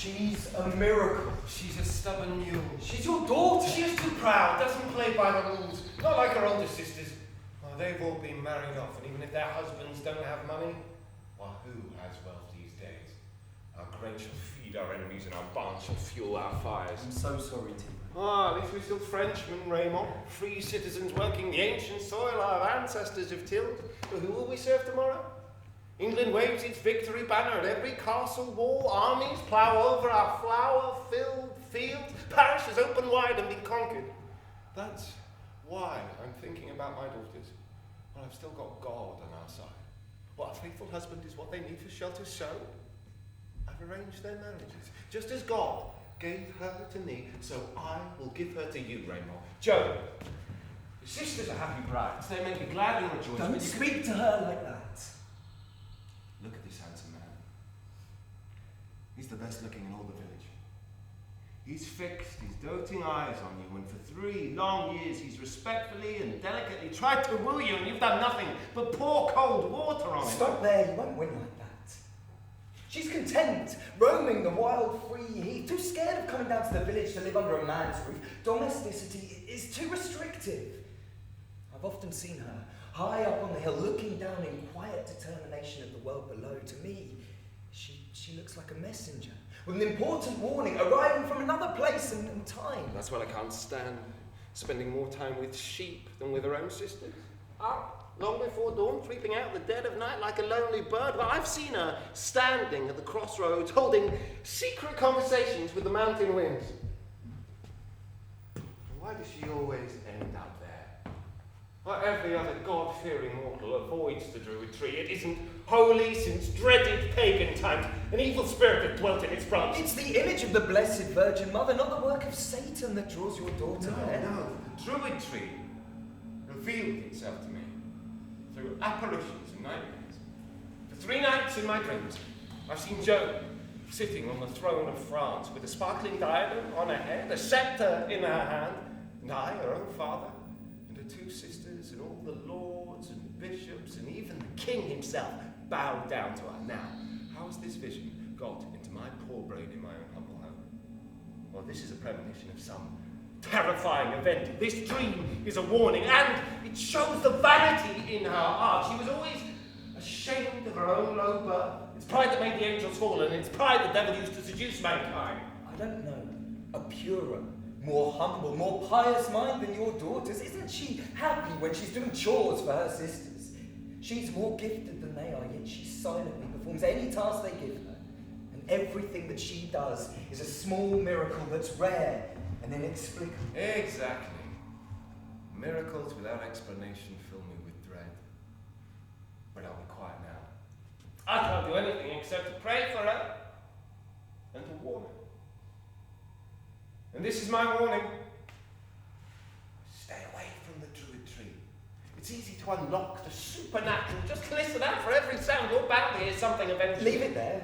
She's a miracle. She's a stubborn mule. She's your daughter. She's too proud, doesn't play by the rules. Not like her older sisters. Oh, they've all been married off, and even if their husbands don't have money, well, who has wealth these days? Our grain shall feed our enemies, and our barns shall fuel our fires. I'm so sorry, Tim. Ah, at least we're still Frenchmen, Raymond. Free citizens working the ancient soil our ancestors have tilled. But who will we serve tomorrow? England waves its victory banner at every castle wall. Armies plough over our flower-filled fields. Parishes open wide and be conquered. That's why I'm thinking about my daughters. Well, I've still got God on our side. What a faithful husband is what they need for shelter, so I've arranged their marriages. Just as God gave her to me, so I will give her to you, Raymond. Joan, your sisters are happy brides. They may be glad and rejoice. Don't speak to her like that. Look at this handsome man. He's the best looking in all the village. He's fixed his doting eyes on you, and for 3 long years he's respectfully and delicately tried to woo you, and you've done nothing but pour cold water on him. Stop there, you won't win like that. She's content, roaming the wild, free heath, too scared of coming down to the village to live under a man's roof. Domesticity is too restrictive. I've often seen her, high up on the hill, looking down in quiet determination at the world below. To me, she looks like a messenger, with an important warning, arriving from another place and time. That's what I can't stand, spending more time with sheep than with her own sisters. Up, long before dawn, creeping out in the dead of night like a lonely bird. Well, I've seen her standing at the crossroads, holding secret conversations with the mountain winds. Why does she always end up there? Like every other God-fearing mortal avoids the Druid tree. It isn't holy since dreaded pagan times. An evil spirit that dwelt in its branches. It's the image of the Blessed Virgin Mother, not the work of Satan, that draws your daughter there. No, the Druid tree revealed itself to me through apparitions and nightmares. For 3 nights in my dreams, I've seen Joan sitting on the throne of France with a sparkling diadem on her head, a scepter in her hand, and I, her own father, and her 2 sisters, and all the lords and bishops, and even the king himself bowed down to her. Now, how has this vision got into my poor brain in my own humble home? Well, this is a premonition of some terrifying event. This dream is a warning, and it shows the vanity in her heart. She was always ashamed of her own low birth. It's pride that made the angels fall, and it's pride the devil used to seduce mankind. I don't know a purer, more humble, more pious mind than your daughter's. Isn't she happy when she's doing chores for her sisters? She's more gifted than they are, yet she silently performs any task they give her. And everything that she does is a small miracle that's rare and inexplicable. Exactly. Miracles without explanation fill me with dread. But I'll be quiet now. I can't do anything except to pray for her and to warn her. And this is my warning. Stay away from the Druid tree. It's easy to unlock the supernatural. Just listen out for every sound. You're bound to hear something eventually. Leave it there.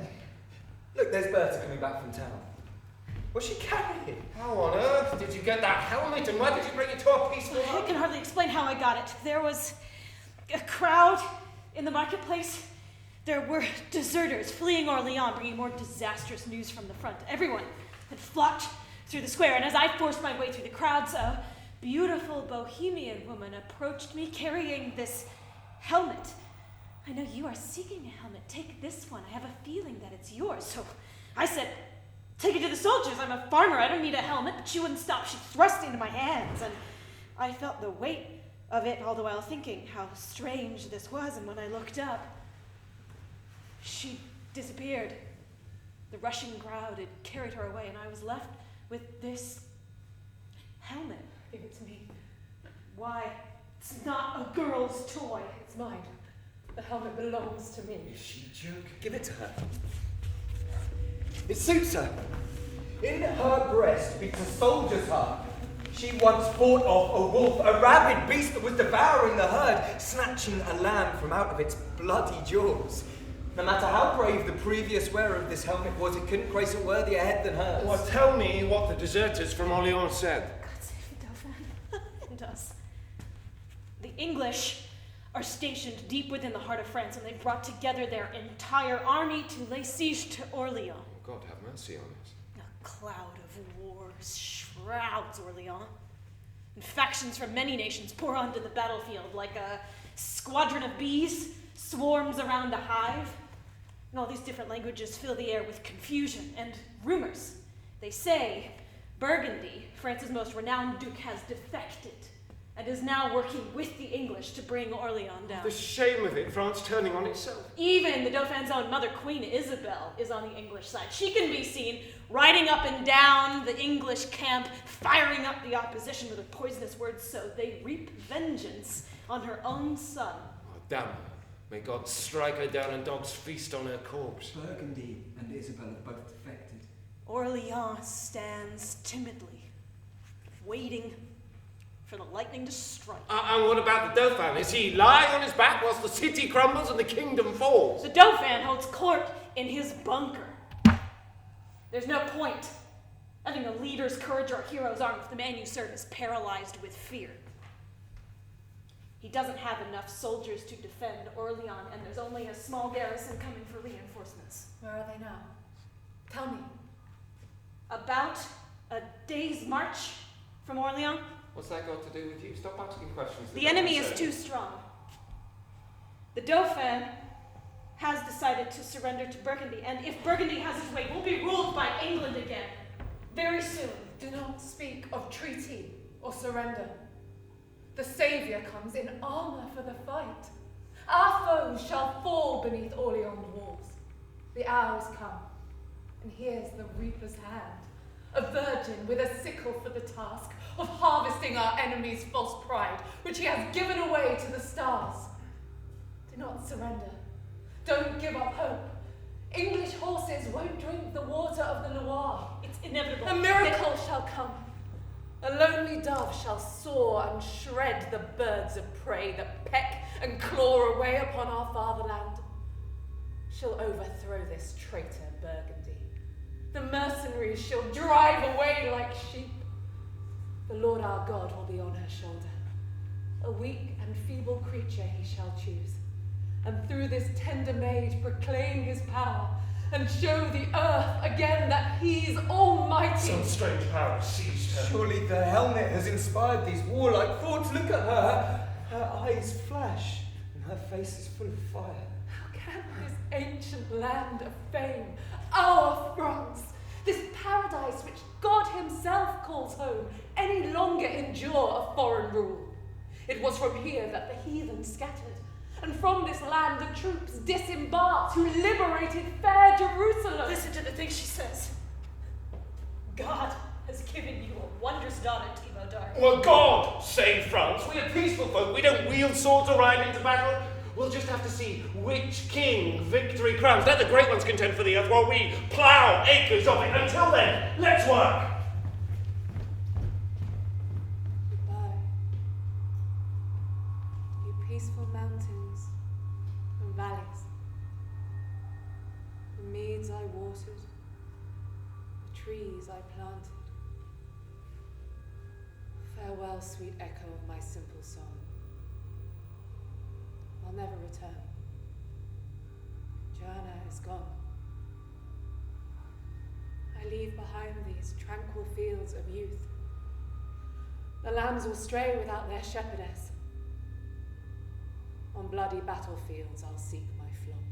Look, there's Berta coming back from town. What's she carrying? How on earth did you get that helmet, and why did you bring it to a peaceful I can hardly explain how I got it. There was a crowd in the marketplace. There were deserters fleeing Orleans, bringing more disastrous news from the front. Everyone had flocked through the square, and as I forced my way through the crowds, a beautiful bohemian woman approached me carrying this helmet. I know you are seeking a helmet. Take this one. I have a feeling that it's yours. So I said, take it to the soldiers. I'm a farmer. I don't need a helmet. But she wouldn't stop. She thrust it into my hands, and I felt the weight of it all the while thinking how strange this was. And when I looked up, she disappeared. The rushing crowd had carried her away, and I was left with this helmet. Give it to me. Why? It's not a girl's toy. It's mine. The helmet belongs to me. Is she joking? Give it to her. It suits her. In her breast beats a soldier's heart. She once fought off a wolf, a rabid beast that was devouring the herd, snatching a lamb from out of its bloody jaws. No matter how brave the previous wearer of this helmet was, it couldn't grace a worthier head than hers. Well, tell me what the deserters from Orleans said. God save the Dauphin and us. The English are stationed deep within the heart of France, and they've brought together their entire army to lay siege to Orleans. God have mercy on us. A cloud of wars shrouds Orleans, and factions from many nations pour onto the battlefield like a squadron of bees swarms around a hive. And all these different languages fill the air with confusion and rumors. They say Burgundy, France's most renowned duke, has defected and is now working with the English to bring Orleans down. The shame of it, France turning on itself. Even the Dauphin's own mother, Queen Isabel, is on the English side. She can be seen riding up and down the English camp, firing up the opposition with her poisonous words, so they reap vengeance on her own son. Oh, damn her. May God strike her down and dogs feast on her corpse. Burgundy and Isabel have both defected. Orleans stands timidly, waiting for the lightning to strike. And what about the Dauphin? Is he lying on his back whilst the city crumbles and the kingdom falls? The Dauphin holds court in his bunker. There's no point letting a leader's courage or a hero's arm if the man you serve is paralyzed with fear. He doesn't have enough soldiers to defend Orleans, and there's only a small garrison coming for reinforcements. Where are they now? Tell me. About a day's march from Orleans. What's that got to do with you? Stop asking questions. The enemy is too strong. The Dauphin has decided to surrender to Burgundy, and if Burgundy has his way, we'll be ruled by England again, very soon. Do not speak of treaty or surrender. The Saviour comes in armour for the fight. Our foes shall fall beneath Orleans' walls. The hour has come, and here's the reaper's hand, a virgin with a sickle for the task of harvesting our enemy's false pride, which he has given away to the stars. Do not surrender. Don't give up hope. English horses won't drink the water of the Loire. It's inevitable. A miracle shall come. A lonely dove shall soar and shred the birds of prey that peck and claw away upon our fatherland. She'll overthrow this traitor Burgundy. The mercenaries she'll drive away like sheep. The Lord our God will be on her shoulder. A weak and feeble creature he shall choose, and through this tender maid proclaim his power, and show the earth again that he's almighty. Some strange power seized her. Surely the helmet has inspired these warlike thoughts. Look at her. Her eyes flash, and her face is full of fire. How can this ancient land of fame, our France, this paradise which God himself calls home, any longer endure a foreign rule? It was from here that the heathen scattered, and from this land the troops disembarked who liberated fair Jerusalem. Listen to the things she says. God has given you a wondrous daughter, Thibaut d'Arc. Well, God save France. We're peaceful folk. We don't wield swords or ride into battle. We'll just have to see which king victory crowns. Let the great ones contend for the earth while we plough acres of it. Until then, let's work. Goodbye, you peaceful mountains and valleys, the meads I watered, the trees I planted. Farewell, sweet echo of my simple song. I'll never return. Joanna is gone. I leave behind these tranquil fields of youth. The lambs will stray without their shepherdess. On bloody battlefields I'll seek my flock,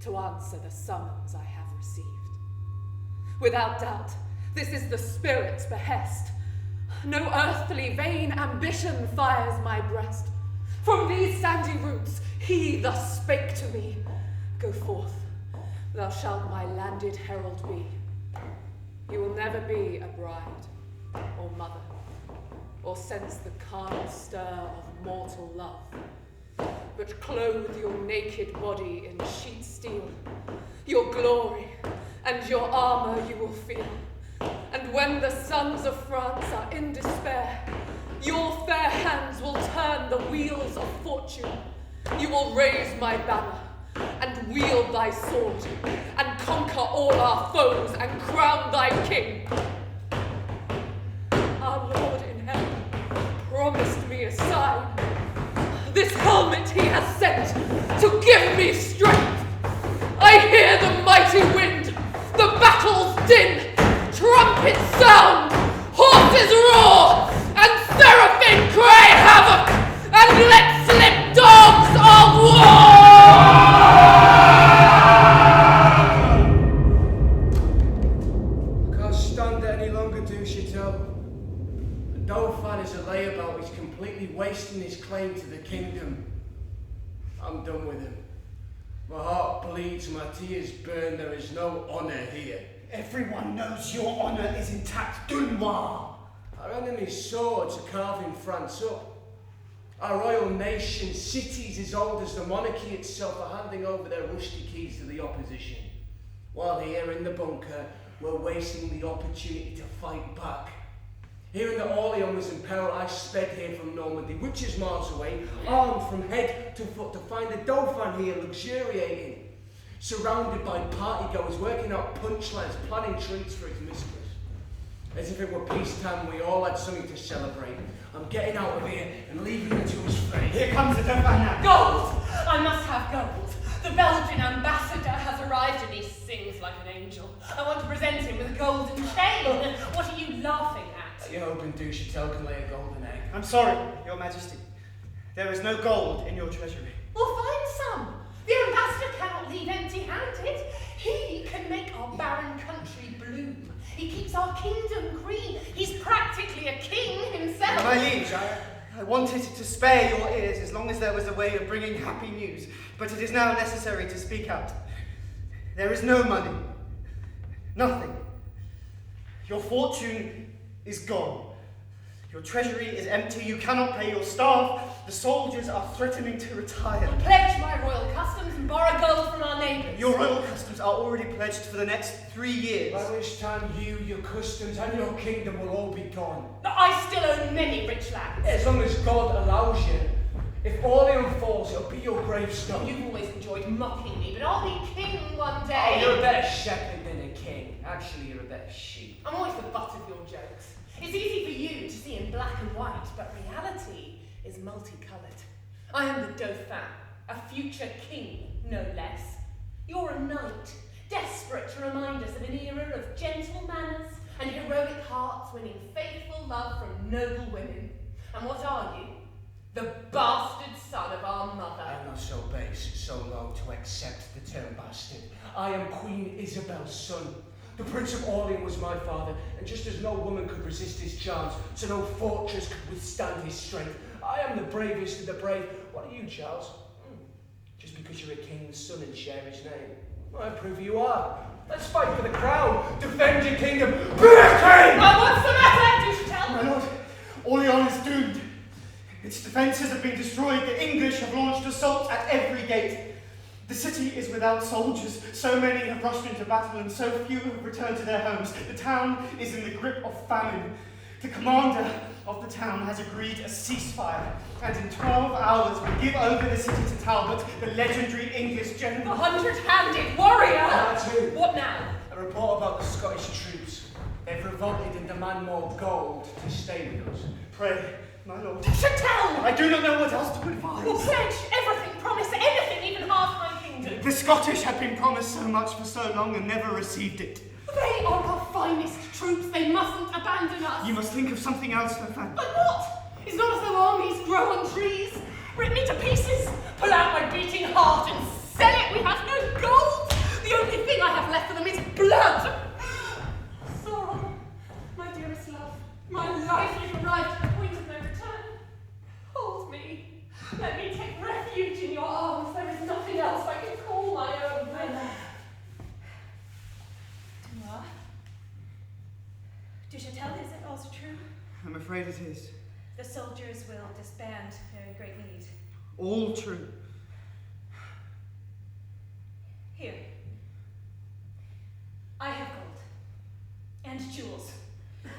to answer the summons I have received. Without doubt, this is the Spirit's behest. No earthly vain ambition fires my breast. From these sandy roots he thus spake to me. Go forth, thou shalt my landed herald be. You will never be a bride or mother, or sense the carnal stir of mortal love, but clothe your naked body in sheet steel. Your glory and your armour you will feel, and when the sons of France are in despair, your fair hands will turn the wheels of fortune. You will raise my banner and wield thy sword and conquer all our foes and crown thy king. Our Lord in heaven promised me a sign. This helmet he has sent to give me strength. I hear the mighty wind, din, trumpets sound, horses roar, and seraphim cry havoc, and let slip dogs of war! I can't stand it any longer, Duchateau. The Dauphin is a layabout. He's completely wasting his claim to the kingdom. I'm done with him. My heart bleeds, my tears burn. There is no honour here. Everyone knows your honour is intact, Dunois. Our enemy's swords are carving France up. Our royal nation, cities as old as the monarchy itself, are handing over their rusty keys to the opposition. While here in the bunker, we're wasting the opportunity to fight back. Hearing that Orleans was in peril, I sped here from Normandy, which is miles away, armed from head to foot, to find the Dauphin here luxuriating, surrounded by partygoers, working out punchlines, planning treats for his mistress. As if it were peacetime, we all had something to celebrate. I'm getting out of here and leaving it to his fate. Here comes the Dauphin now. Gold! I must have gold. The Belgian ambassador has arrived and he sings like an angel. I want to present him with a golden chain. What are you laughing at? You're hoping Duchatel can lay a golden egg. I'm sorry, Your Majesty. There is no gold in your treasury. Well, find some. The ambassador cannot leave empty-handed. He can make our barren country bloom. He keeps our kingdom green. He's practically a king himself. My liege, I wanted to spare your ears as long as there was a way of bringing happy news, but it is now necessary to speak out. There is no money. Nothing. Your fortune is gone. Your treasury is empty. You cannot pay your staff. The soldiers are threatening to retire. I'll pledge my royal customs and borrow gold from our neighbours. Your royal customs are already pledged for the next 3 years. By which time you, your customs, and your kingdom will all be gone. But I still own many rich lands. As long as God allows you. If Orleans falls, it'll be your gravestone. You've always enjoyed mocking me, but I'll be king one day. Oh, you're a better shepherd than a king. Actually, you're a better sheep. I'm always the butt of your jokes. It's easy for you to see in black and white, but reality is multicoloured. I am the Dauphin, a future king, no less. You're a knight, desperate to remind us of an era of gentle manners and heroic hearts winning faithful love from noble women. And what are you? The bastard son of our mother. I am not so base, so low to accept the term bastard. I am Queen Isabel's son. The Prince of Orleans was my father, and just as no woman could resist his charms, so no fortress could withstand his strength. I am the bravest of the brave. What are you, Charles? Just because you're a king's son and share his name? Well, I prove you are. Let's fight for the crown. Defend your kingdom. Be a king! What's the matter, Duchatel? My lord, Orleans is doomed. Its defences have been destroyed. The English have launched assaults at every gate. The city is without soldiers. So many have rushed into battle and so few have returned to their homes. The town is in the grip of famine. The commander of the town has agreed a ceasefire, and in 12 hours will give over the city to Talbot, the legendary English general. The 100-handed warrior! That too. What now? A report about the Scottish troops. They've revolted and demand more gold to stay with us. Pray, my lord. Duchatel! I do not know what else to advise. Well, pledge everything, promise anything, even half my kingdom. The Scottish have been promised so much for so long and never received it. They are our finest troops. They mustn't abandon us. You must think of something else, Dauphin. But what? It's not as though armies grow on trees. Rip me to pieces, pull out my beating heart and sell it. We have no gold. The only thing I have left for them is blood. Sorrow, my dearest love, my life, you've arrived at the point of no return. Hold me. Let me take refuge in your arms. There is nothing else I can call my own. Duchatel, is it also true? I'm afraid it is. The soldiers will disband. They're in great need. All true. Here. I have gold. And jewels.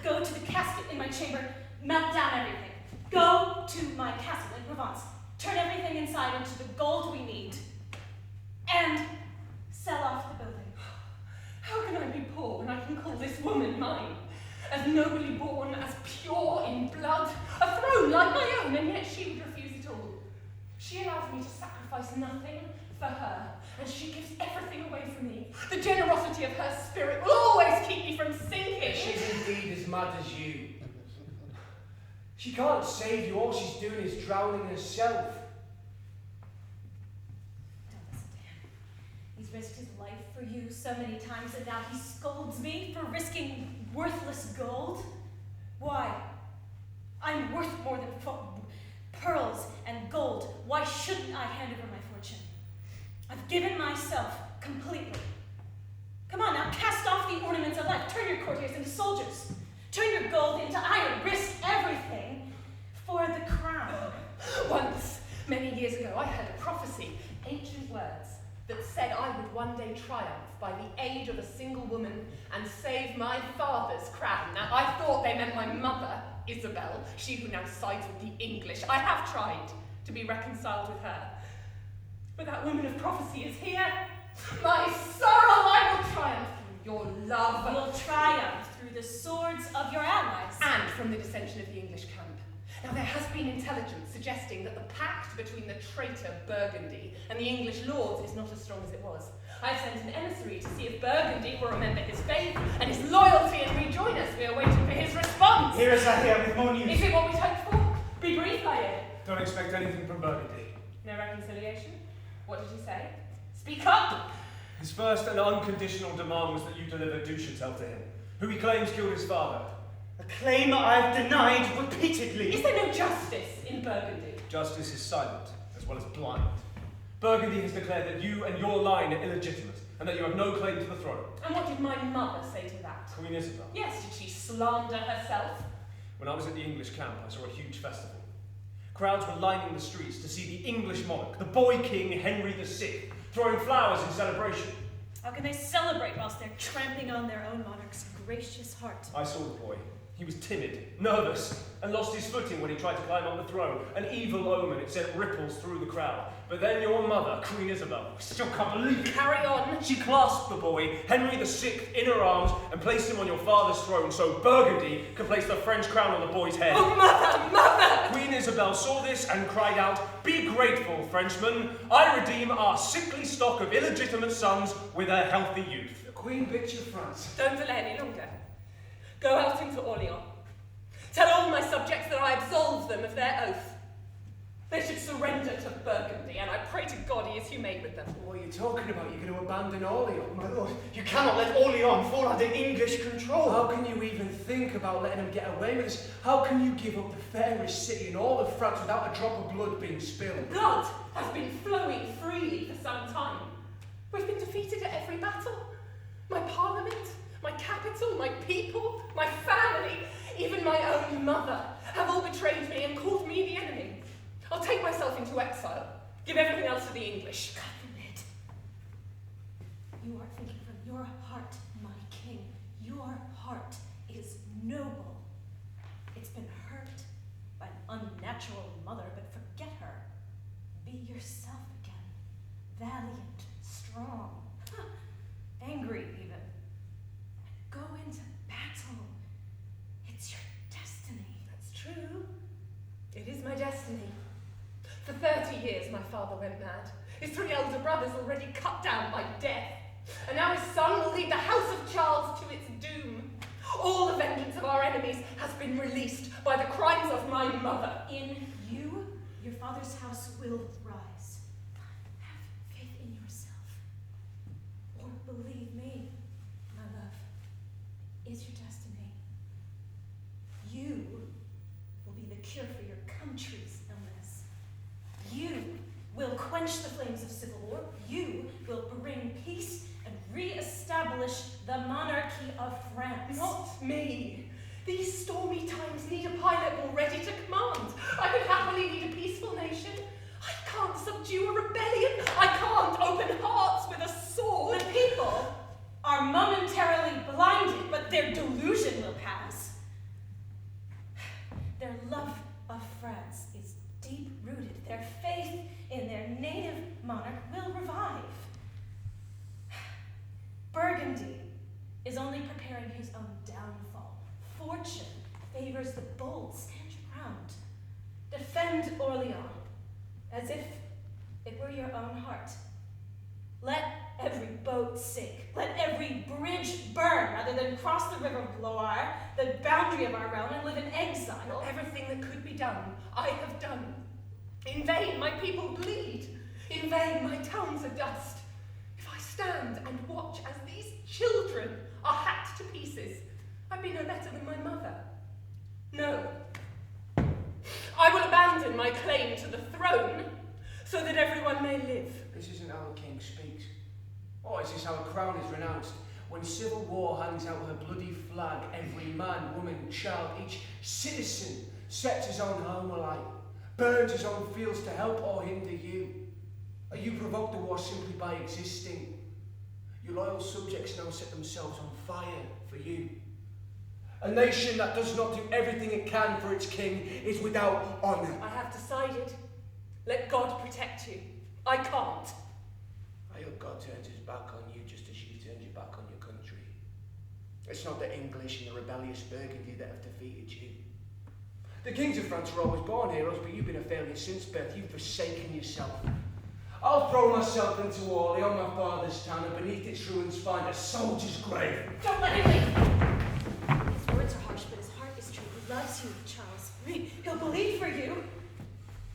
Go to the casket in my chamber, melt down everything. Go to my castle in Provence. Turn everything inside into the gold we need. And sell off the building. How can I be poor when I can call this woman mine? As nobly born, as pure in blood, a throne like my own, and yet she would refuse it all. She allows me to sacrifice nothing for her, and she gives everything away from me. The generosity of her spirit will always keep me from sinking. She's indeed as mad as you. She can't save you. All she's doing is drowning herself. Don't listen to him. He's risked his life for you so many times, and now he scolds me for risking worthless gold. Why? I'm worth more than pearls and gold. Why shouldn't I hand over my fortune? I've given myself completely. Come on now, cast off the ornaments of life. Turn your courtiers into soldiers. Turn your gold into iron. Risk everything for the crown. Once, many years ago, I heard a prophecy, ancient words, that said I would one day triumph by the aid of a single woman and save my father's crown. Now, I thought they meant my mother, Isabel, she who now sides with the English. I have tried to be reconciled with her. But that woman of prophecy is here. My sorrow, I will triumph through your love. You'll triumph through the swords of your allies. And from the dissension of the English camp. Now, there has been intelligence suggesting that the pact between the traitor Burgundy and the English lords is not as strong as it was. I have sent an emissary to see if Burgundy will remember his faith and his loyalty and rejoin us. We are waiting for his response. Here is I here with more news. Is it what we hoped for? Be brief, Laird. Don't expect anything from Burgundy. No reconciliation? What did he say? Speak up! His first and unconditional demand was that you deliver Duchatel to him, who he claims killed his father. A claim I've denied repeatedly. Is there no justice in Burgundy? Justice is silent, as well as blind. Burgundy has declared that you and your line are illegitimate, and that you have no claim to the throne. And what did my mother say to that? Queen Isabel. Yes, did she slander herself? When I was at the English camp, I saw a huge festival. Crowds were lining the streets to see the English monarch, the boy king Henry VI, throwing flowers in celebration. How can they celebrate whilst they're trampling on their own monarch's gracious heart? I saw the boy. He was timid, nervous, and lost his footing when he tried to climb up the throne. An evil omen, it sent ripples through the crowd. But then your mother, Queen Isabel, I still can't believe it. Carry on. She clasped the boy, Henry VI, in her arms and placed him on your father's throne so Burgundy could place the French crown on the boy's head. Oh, mother, mother! Queen Isabel saw this and cried out, "Be grateful, Frenchmen. I redeem our sickly stock of illegitimate sons with a healthy youth." The Queen bitch of France. Don't delay any longer. Go out into Orleans. Tell all my subjects that I absolve them of their oath. They should surrender to Burgundy, and I pray to God he is humane with them. What are you talking about? You're going to abandon Orleans? My lord, you cannot let Orleans fall under English control. How can you even think about letting them get away with this? How can you give up the fairest city in all of France without a drop of blood being spilled? Blood has been flowing freely for some time. We've been defeated at every battle. My parliament, my capital, my people, my family, even my own mother have all betrayed me and called me the enemy. I'll take myself into exile, give everything else to the English. God forbid. You are thinking from your heart, my king. Your heart is noble. It's been hurt by an unnatural mother, but forget her. Be yourself again. Valiant, strong, angry even. Go into battle. It's your destiny. That's true. It is my destiny. For 30 years, my father went mad. His 3 elder brothers already cut down by death. And now his son will lead the House of Charles to its doom. All the vengeance of our enemies has been released by the crimes of my mother. In you, your father's house will rise. Have faith in yourself. Or believe me, my love, is your destiny. You will be the cure for your country's illness. You will quench the flames of civil war. You will bring peace and re-establish the monarchy of France. Not me. These stormy times need a pilot more ready to command. I could happily lead a peaceful nation. I can't subdue a rebellion. I can't open hearts with a sword. The people are momentarily blinded, but their delusion will pass. Their love of France is deep-rooted. Their faith in their native monarch will revive. Burgundy is only preparing his own downfall. Fortune favors the bold. Stand your ground. Defend Orleans as if it were your own heart. Let every boat sink. Let every bridge burn, rather than cross the river Loire, the boundary of our realm, and live in exile. Everything that could be done, I have done. In vain my people bleed. In vain my towns are dust. If I stand and watch as these children are hacked to pieces, I'd be no better than my mother. No. I will abandon my claim to the throne so that everyone may live. This isn't how the king speaks. Or is this how a crown is renounced? When civil war hangs out her bloody flag, every man, woman, child, each citizen sets his own home alight, burns his own fields to help or hinder you. Or you provoke the war simply by existing. Your loyal subjects now set themselves on fire for you. A nation that does not do everything it can for its king is without honour. I have decided. Let God protect you. I can't. I hope God turns his back on you just as you turned your back on your country. It's not the English and the rebellious Burgundy that have defeated you. The kings of France were always born heroes, but you've been a failure since birth. You've forsaken yourself. I'll throw myself into Orly on my father's town, and beneath its ruins find a soldier's grave. Don't let him leave. His words are harsh, but his heart is true. He loves you, Charles. He'll believe for you.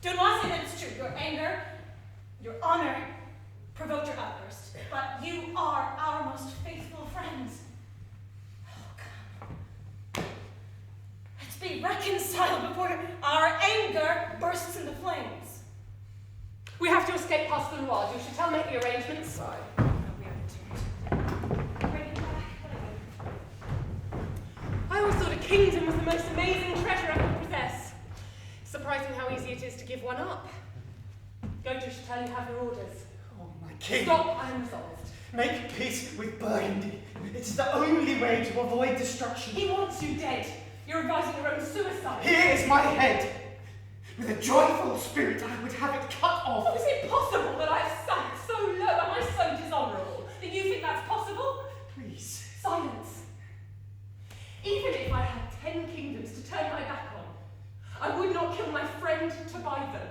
Do not say that it's true. Your anger, your honor, provoked your outburst. But you are our most faithful friends. Oh, come. Let's be reconciled before our anger bursts into flames. We have to escape past the Loire. You should tell me the arrangements. Right. No, we are determined. Bring him back. I always thought a kingdom was the most amazing treasure I could possess. Surprising how easy it is to give one up. Go to Chatel, you have your orders. Oh, my king. Stop, I am resolved. Make peace with Burgundy. It's the only way to avoid destruction. He wants you dead. You're advising your own suicide. Here is my head. With a joyful spirit, I would have it cut off. Is it possible that I've sunk so low? Am I so dishonourable that you think that's possible? Please. Silence. Even if I had 10 kingdoms to turn my back on, I would not kill my friend to buy them.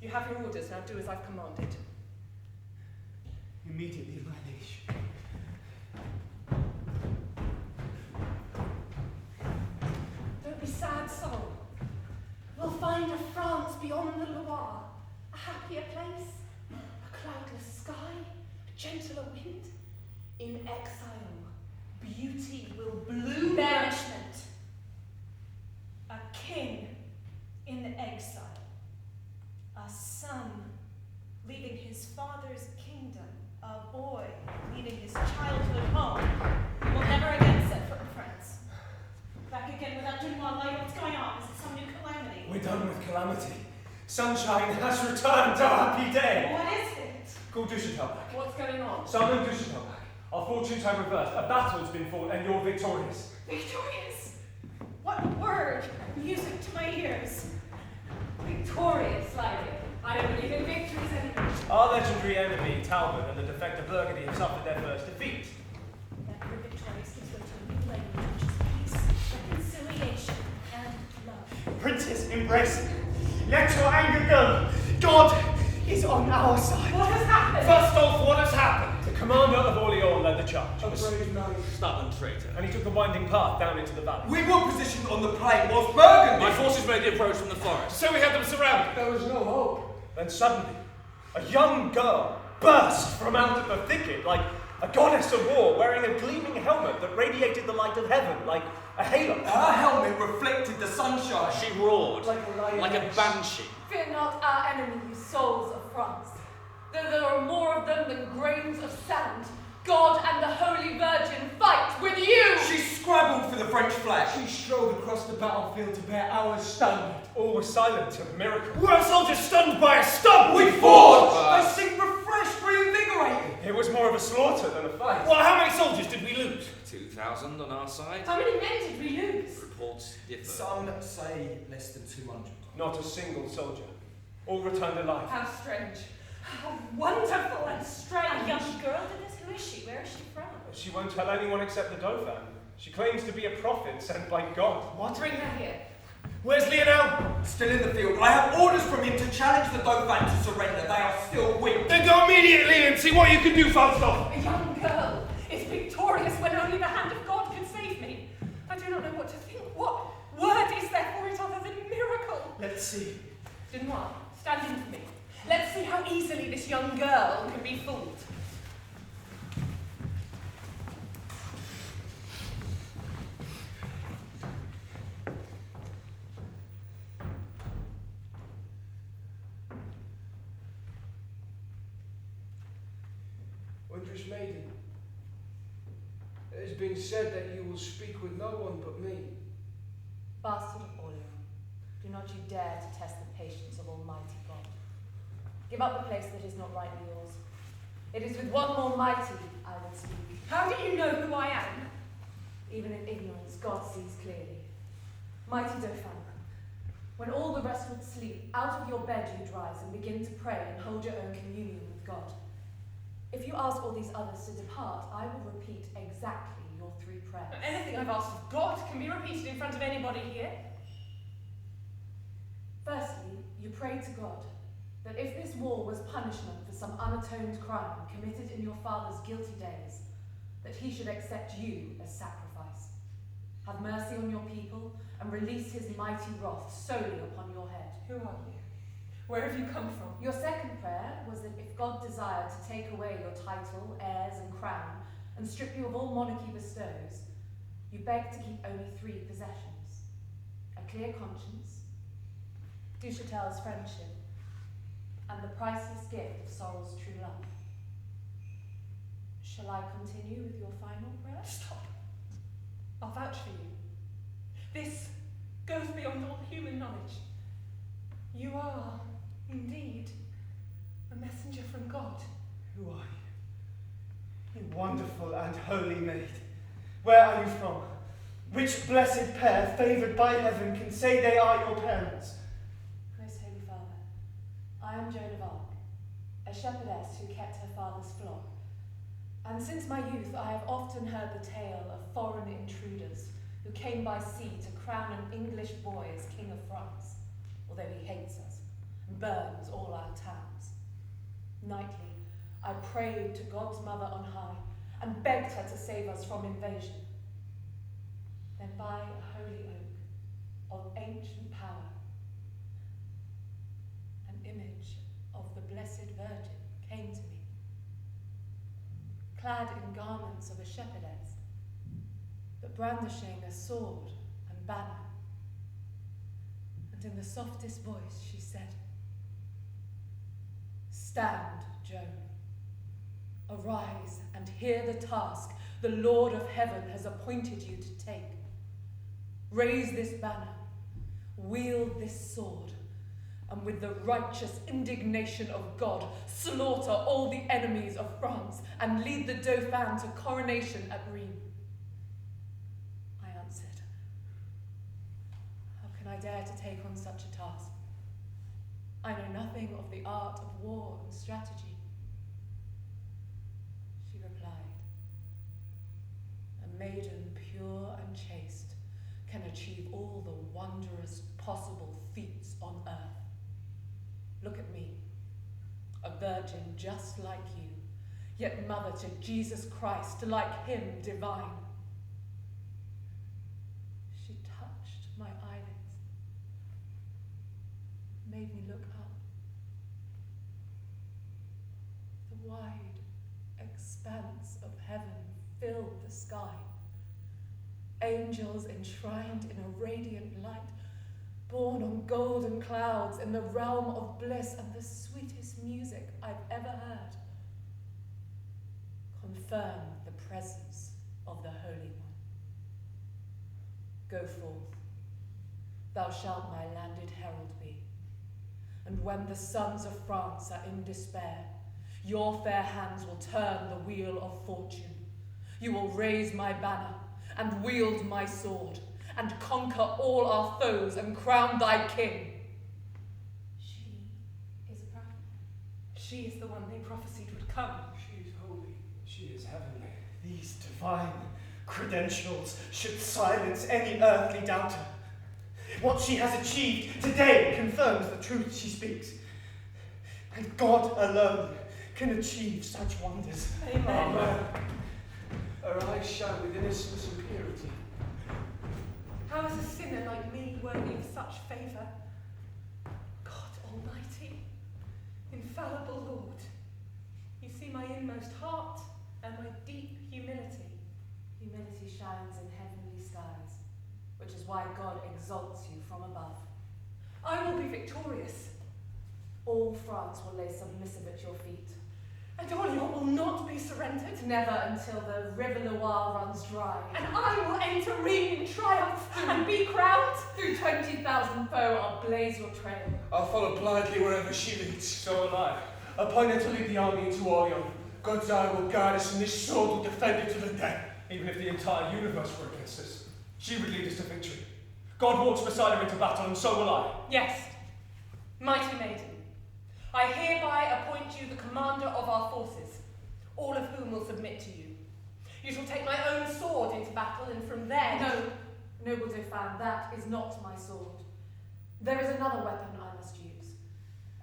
You have your orders, now do as I've commanded. Immediately, my liege. Don't be sad, soul. We'll find a France beyond the Loire, a happier place, a cloudless sky, a gentler wind. In exile, beauty will bloom. Banishment. A king in exile. A son leaving his father's kingdom. A boy leaving his childhood home. Will never again set foot in France. Back again without Dunois light. What's going on? Is it some new calamity? We're done with calamity. Sunshine has returned to a happy day. What is it? Call Duchatel back. What's going on? Summon Duchatel back. Our fortunes have reversed. A battle's been fought and you're victorious. Victorious? What word? Music to my ears. Victorious, Larry. I don't believe in victories anymore. Our legendary enemy, Talbot, and the defector Burgundy have suffered their first defeat. That word victorious gives way to a new language, which is peace, reconciliation, and love. Princess, embrace. Let your anger go. God is on our side. What has happened? First off, what has happened? The commander of Orleans led the charge. A brave man. Stubborn traitor. And he took the winding path down into the valley. We were positioned on the plain whilst Burgundy. My forces made the approach from the forest. So we had them surrounded. There was no hope. Then suddenly, a young girl burst from out of the thicket like a goddess of war, wearing a gleaming helmet that radiated the light of heaven like a halo. Her helmet reflected the sunshine. She roared Like a lion. like a banshee. Fear not our enemy, you souls of France. Though there are more of them than grains of sand, God and the Holy Virgin fight with you! She scrabbled for the French flag. She strode across the battlefield to bear our standard. All was silent till a miracle. Were our soldiers stunned by a stump? We fought! I seemed refreshed, reinvigorated. It was more of a slaughter than a fight. Well, how many soldiers did we lose? 2,000 on our side. How many men did we lose? Reports differ. Some say less than 200. Not a single soldier. All returned alive. How strange. How wonderful and strange. A young girl did this? Who is she? Where is she from? She won't tell anyone except the Dauphin. She claims to be a prophet sent by God. What? Bring her here. Where's Lionel? Still in the field. I have orders from him to challenge the Dauphin to surrender. They are still weak. Then go immediately and see what you can do, Falstaff. A young girl is victorious when only the hand of God can save me. I do not know what to think. What word is there for it other than miracle? Let's see. Dunois, stand in for me. Let's see how easily this young girl can be fooled. Wondrous maiden, it has been said that you will speak with no one but me. Bastard of Orleans, do not you dare to test the patience of Almighty God. Give up the place that is not rightly yours. It is with one more mighty I will speak. How do you know who I am? Even in ignorance, God sees clearly. Mighty Dauphin, when all the rest would sleep, out of your bed you'd rise and begin to pray and hold your own communion with God. If you ask all these others to depart, I will repeat exactly your 3 prayers. Anything I've asked of God can be repeated in front of anybody here. Firstly, you pray to God that if this war was punishment for some unatoned crime committed in your father's guilty days, that he should accept you as sacrifice. Have mercy on your people and release his mighty wrath solely upon your head. Who are you? Where have you come from? Your second prayer was that if God desired to take away your title, heirs, and crown, and strip you of all monarchy bestows, you begged to keep only 3 possessions: a clear conscience, Duchatel's friendship, and the priceless gift of Sorrel's true love. Shall I continue with your final prayer? Stop. I'll vouch for you. This goes beyond all human knowledge. You are, indeed, a messenger from God. Who are you? You wonderful and holy maid. Where are you from? Which blessed pair, favoured by heaven, can say they are your parents? Most Holy Father, I am Joan of Arc, a shepherdess who kept her father's flock. And since my youth, I have often heard the tale of foreign intruders who came by sea to crown an English boy as King of France, although he hates us and burns all our towns. Nightly, I prayed to God's mother on high and begged her to save us from invasion. Then by a holy oak of ancient power, an image of the Blessed Virgin came to me, clad in garments of a shepherdess, but brandishing a sword and banner. And in the softest voice she said, "Stand, Joan. Arise and hear the task the Lord of heaven has appointed you to take. Raise this banner, wield this sword, and with the righteous indignation of God, slaughter all the enemies of France and lead the Dauphin to coronation at Rheims." I answered, "How can I dare to take on such a task? I know nothing of the art of war and strategy." She replied, "A maiden pure and chaste can achieve all the wondrous possible feats on earth. Look at me, a virgin just like you, yet mother to Jesus Christ, like him divine." She touched my eyelids, made me look up. The wide expanse of heaven filled the sky. Angels enshrined in a radiant light, borne on golden clouds in the realm of bliss, and the sweetest music I've ever heard confirmed the presence of the Holy One. "Go forth, thou shalt my landed herald be, and when the sons of France are in despair, your fair hands will turn the wheel of fortune. You will raise my banner and wield my sword, and conquer all our foes and crown thy king." She is a prophet. She is the one they prophesied would come. She is holy. She is heavenly. These divine credentials should silence any earthly doubter. What she has achieved today confirms the truth she speaks. And God alone can achieve such wonders. Amen. Her eyes shine with innocence and purity. How is a sinner like me worthy of such favour? God Almighty, infallible Lord, you see my inmost heart and my deep humility. Humility shines in heavenly skies, which is why God exalts you from above. I will be victorious, All France will lay submissive at your feet. and Orleans will not be surrendered. Never until the river Loire runs dry. And I will enter Rheims in triumph and be crowned. Through 20,000 foe, I'll blaze your trail. I'll follow blindly wherever she leads. So will I. Appoint her to lead the army into Orleans. God's eye will guide us, and this sword will defend it to the death. Even if the entire universe were against us, she would lead us to victory. God walks beside her into battle, and so will I. Yes, mighty maiden, I hereby appoint you the commander of our forces, all of whom will submit to you. You shall take my own sword into battle, and from there... No, noble Dauphin, that is not my sword. There is another weapon I must use.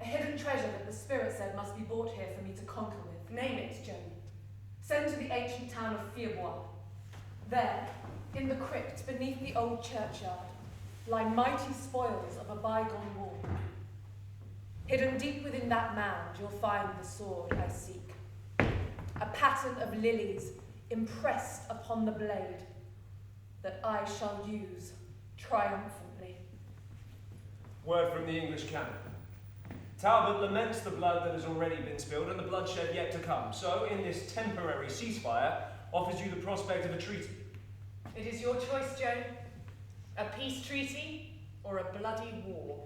A hidden treasure that the Spirit said must be brought here for me to conquer with. Name it, Joan. Send to the ancient town of Fierbois. There, in the crypt beneath the old churchyard, lie mighty spoils of a bygone war. Hidden deep within that mound, you'll find the sword I seek. A pattern of lilies impressed upon the blade that I shall use triumphantly. Word from the English camp. Talbot laments the blood that has already been spilled and the bloodshed yet to come, so in this temporary ceasefire offers you the prospect of a treaty. It is your choice, Joan. A peace treaty or a bloody war.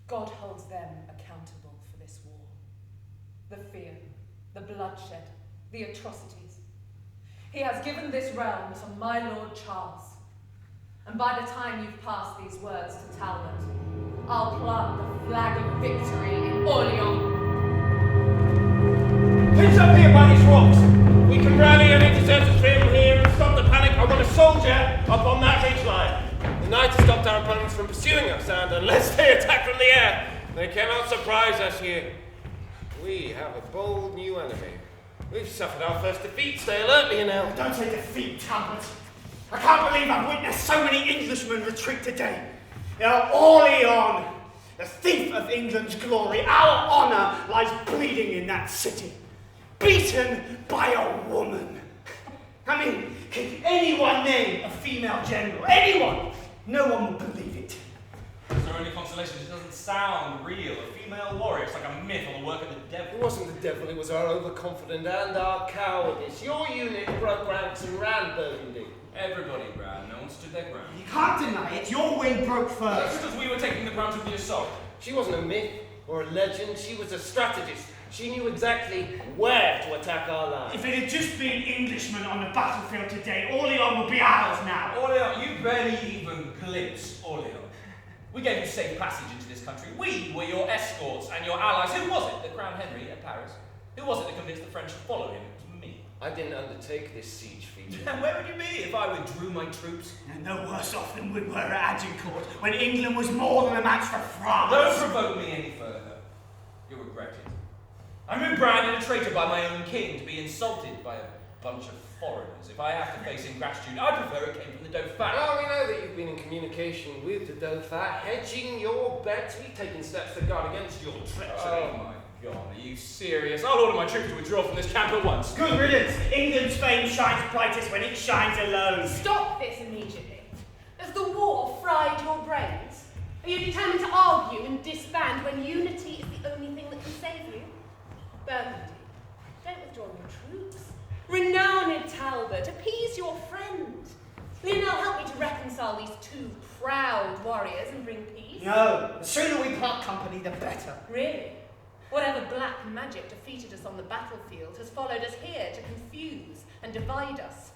God holds them accountable for this war. The fear, the bloodshed, the atrocities. He has given this realm to my Lord Charles. And by the time you've passed these words to Talbot, I'll plant the flag of victory in Orleans. Pinch up here by these rocks. We can rally any deserters from here and stop the panic. I want a soldier up on that ridge line. The night has stopped our opponents from pursuing us, and unless they attack from the air, they cannot surprise us here. We have a bold new enemy. We've suffered our first defeat. Stay alert, Lionel. Don't say defeat, Talbot. I can't believe I've witnessed so many Englishmen retreat today. Orleans, the thief of England's glory, our honour lies bleeding in that city. Beaten by a woman. I mean, can anyone name a female general? Anyone? No one will believe it. Is there any consolation? It doesn't sound real. A female warrior, it's like a myth or the work of the devil. It wasn't the devil, it was our overconfident and our cowardice. Your unit broke ranks and ran Burgundy. Everybody ran, no one stood their ground. You can't deny it. Your wing broke That's first. because we were taking the ground of the assault. She wasn't a myth or a legend, she was a strategist. She knew exactly where to attack our line. If it had just been Englishmen on the battlefield today, Orleans would be ours now. Orleans, you barely even glimpsed Orleans. We gave you safe passage into this country. We were your escorts and your allies. Who was it that crowned Henry at Paris? Who was it that convinced the French to follow him? It was me. I didn't undertake this siege for you. And where would you be if I withdrew my troops? And no worse off than we were at Agincourt, when England was more than a match for France. Don't provoke me any further. You'll regret it. I'm been branded a traitor by my own king to be insulted by a bunch of foreigners. If I have to face ingratitude, I prefer it came from the Dauphin. Well, we know that you've been in communication with the Dauphin, hedging your bets. We've taken steps to guard against your treachery. Oh my god, are you serious? I'll order my troops to withdraw from this camp at once. Good riddance. England's fame shines brightest when it shines alone. Stop this immediately. Has the war fried your brains? Are you determined to argue and disband when unity is the only thing that can save you? Burgundy, don't withdraw your troops. Renowned Talbot, appease your friend. Lionel, help me to reconcile these two proud warriors and bring peace. No, the sooner we part company, the better. Really? Whatever black magic defeated us on the battlefield has followed us here to confuse and divide us.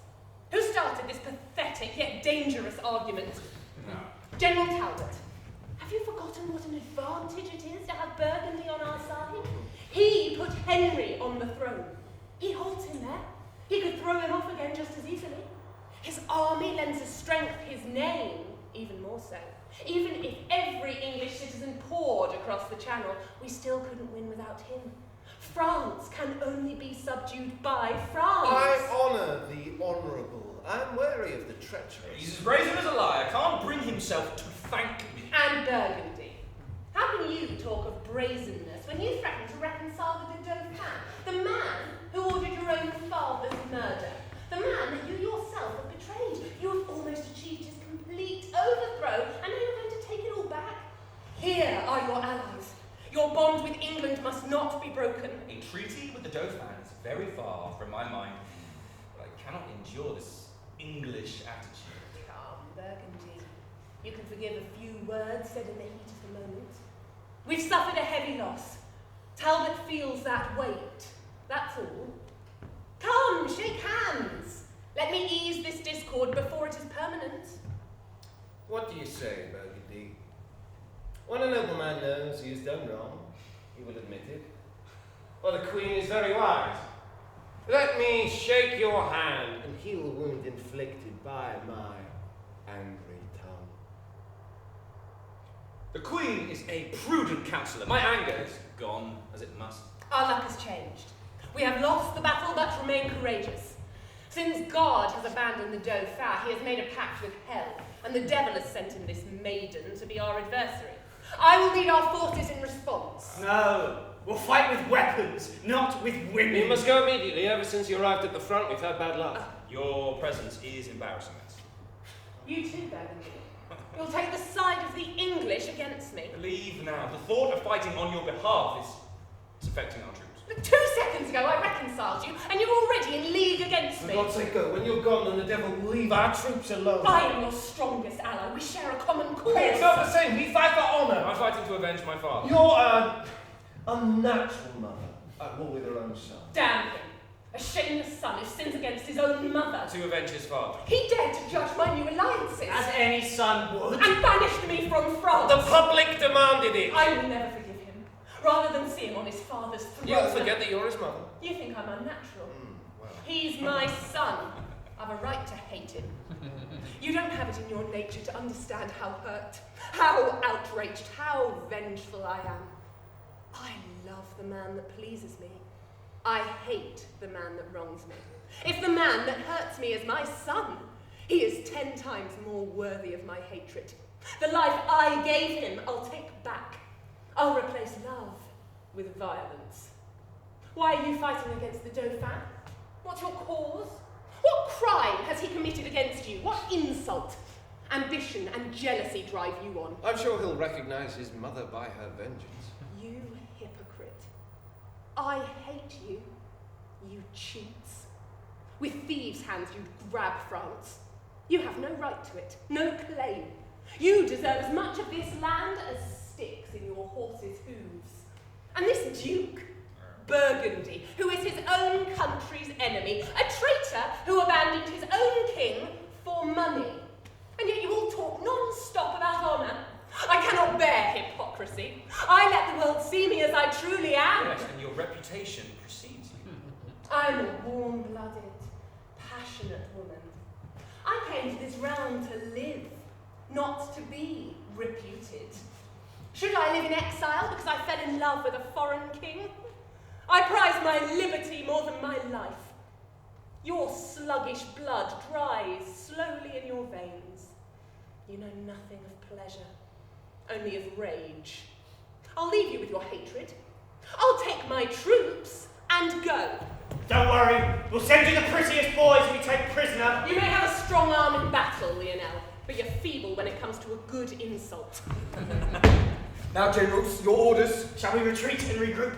Who started this pathetic yet dangerous argument? No. General Talbot, have you forgotten what an advantage it is to have Burgundy on our side? He put Henry on the throne. He holds him there. He could throw him off again just as easily. His army lends us strength. His name even more so. Even if every English citizen poured across the Channel, we still couldn't win without him. France can only be subdued by France. I honour the honourable. I'm wary of the treacherous. He's as brazen as a liar. Can't bring himself to thank me. And Burgundy. How can you talk of brazenness when you threaten to reconcile with the Dauphin, the man who ordered your own father's murder, the man that you yourself have betrayed? You have almost achieved his complete overthrow, and now you're going to take it all back? Here are your allies. Your bond with England must not be broken. A treaty with the Dauphin is very far from my mind, but I cannot endure this English attitude. Calm, Burgundy. You can forgive a few words said in the heat of the moment. We've suffered a heavy loss. Talbot feels that weight. That's all. Come, shake hands. Let me ease this discord before it is permanent. What do you say, Burgundy? When a nobleman knows he has done wrong, he will admit it. Well, the Queen is very wise. Let me shake your hand and heal the wound inflicted by my angry tongue. The Queen is a prudent counsellor. My anger is gone, as it must. Our luck has changed. We have lost the battle, but remain courageous. Since God has abandoned the Dauphin, he has made a pact with hell, and the devil has sent him this maiden to be our adversary. I will lead our forces in response. No, we'll fight with weapons, not with women. You must go immediately. Ever since you arrived at the front, we've had bad luck. Your presence is embarrassing us. You too, Burgundy. You'll take the side of the English against me. Leave now. The thought of fighting on your behalf is affecting our troops. But 2 seconds ago I reconciled you, and you're already in league against For me. God's sake, go. When you're gone, then the devil will leave our troops alone. I am your strongest ally. We share a common cause. It's not the same. We fight for honour. I'm fighting to avenge my father. You're a unnatural mother at war with her own son. Damn him. A shameless son who sins against his own mother. To avenge his father. He dared to judge my new alliances. As any son would. And banished me from France. The public demanded it. I will never forgive him. Rather than see him on his father's throne. You'll forget that you're his mother. You think I'm unnatural. Well. He's my son. I've a right to hate him. You don't have it in your nature to understand how hurt, how outraged, how vengeful I am. I love the man that pleases me. I hate the man that wrongs me. If the man that hurts me is my son, he is 10 times more worthy of my hatred. The life I gave him, I'll take back. I'll replace love with violence. Why are you fighting against the Dauphin? What's your cause? What crime has he committed against you? What insult? Ambition and jealousy drive you on. I'm sure he'll recognise his mother by her vengeance. You hypocrite. I hate you, you cheats. With thieves' hands you'd grab France. You have no right to it, no claim. You deserve as much of this land as sticks in your horse's hooves. And this Duke, Burgundy, who is his own country's enemy, a traitor who abandoned his own king for money. And yet you all talk non-stop about honour. I cannot bear hypocrisy. I let the world see me as I truly am. Yes, and your reputation precedes you. I'm a warm-blooded, passionate woman. I came to this realm to live, not to be reputed. Should I live in exile because I fell in love with a foreign king? I prize my liberty more than my life. Your sluggish blood dries slowly in your veins. You know nothing of pleasure, only of rage. I'll leave you with your hatred. I'll take my troops and go. Don't worry, we'll send you the prettiest boys we take prisoner. You may have a strong arm in battle, Lionel, but you're feeble when it comes to a good insult. Now, generals, your orders. Shall we retreat and regroup?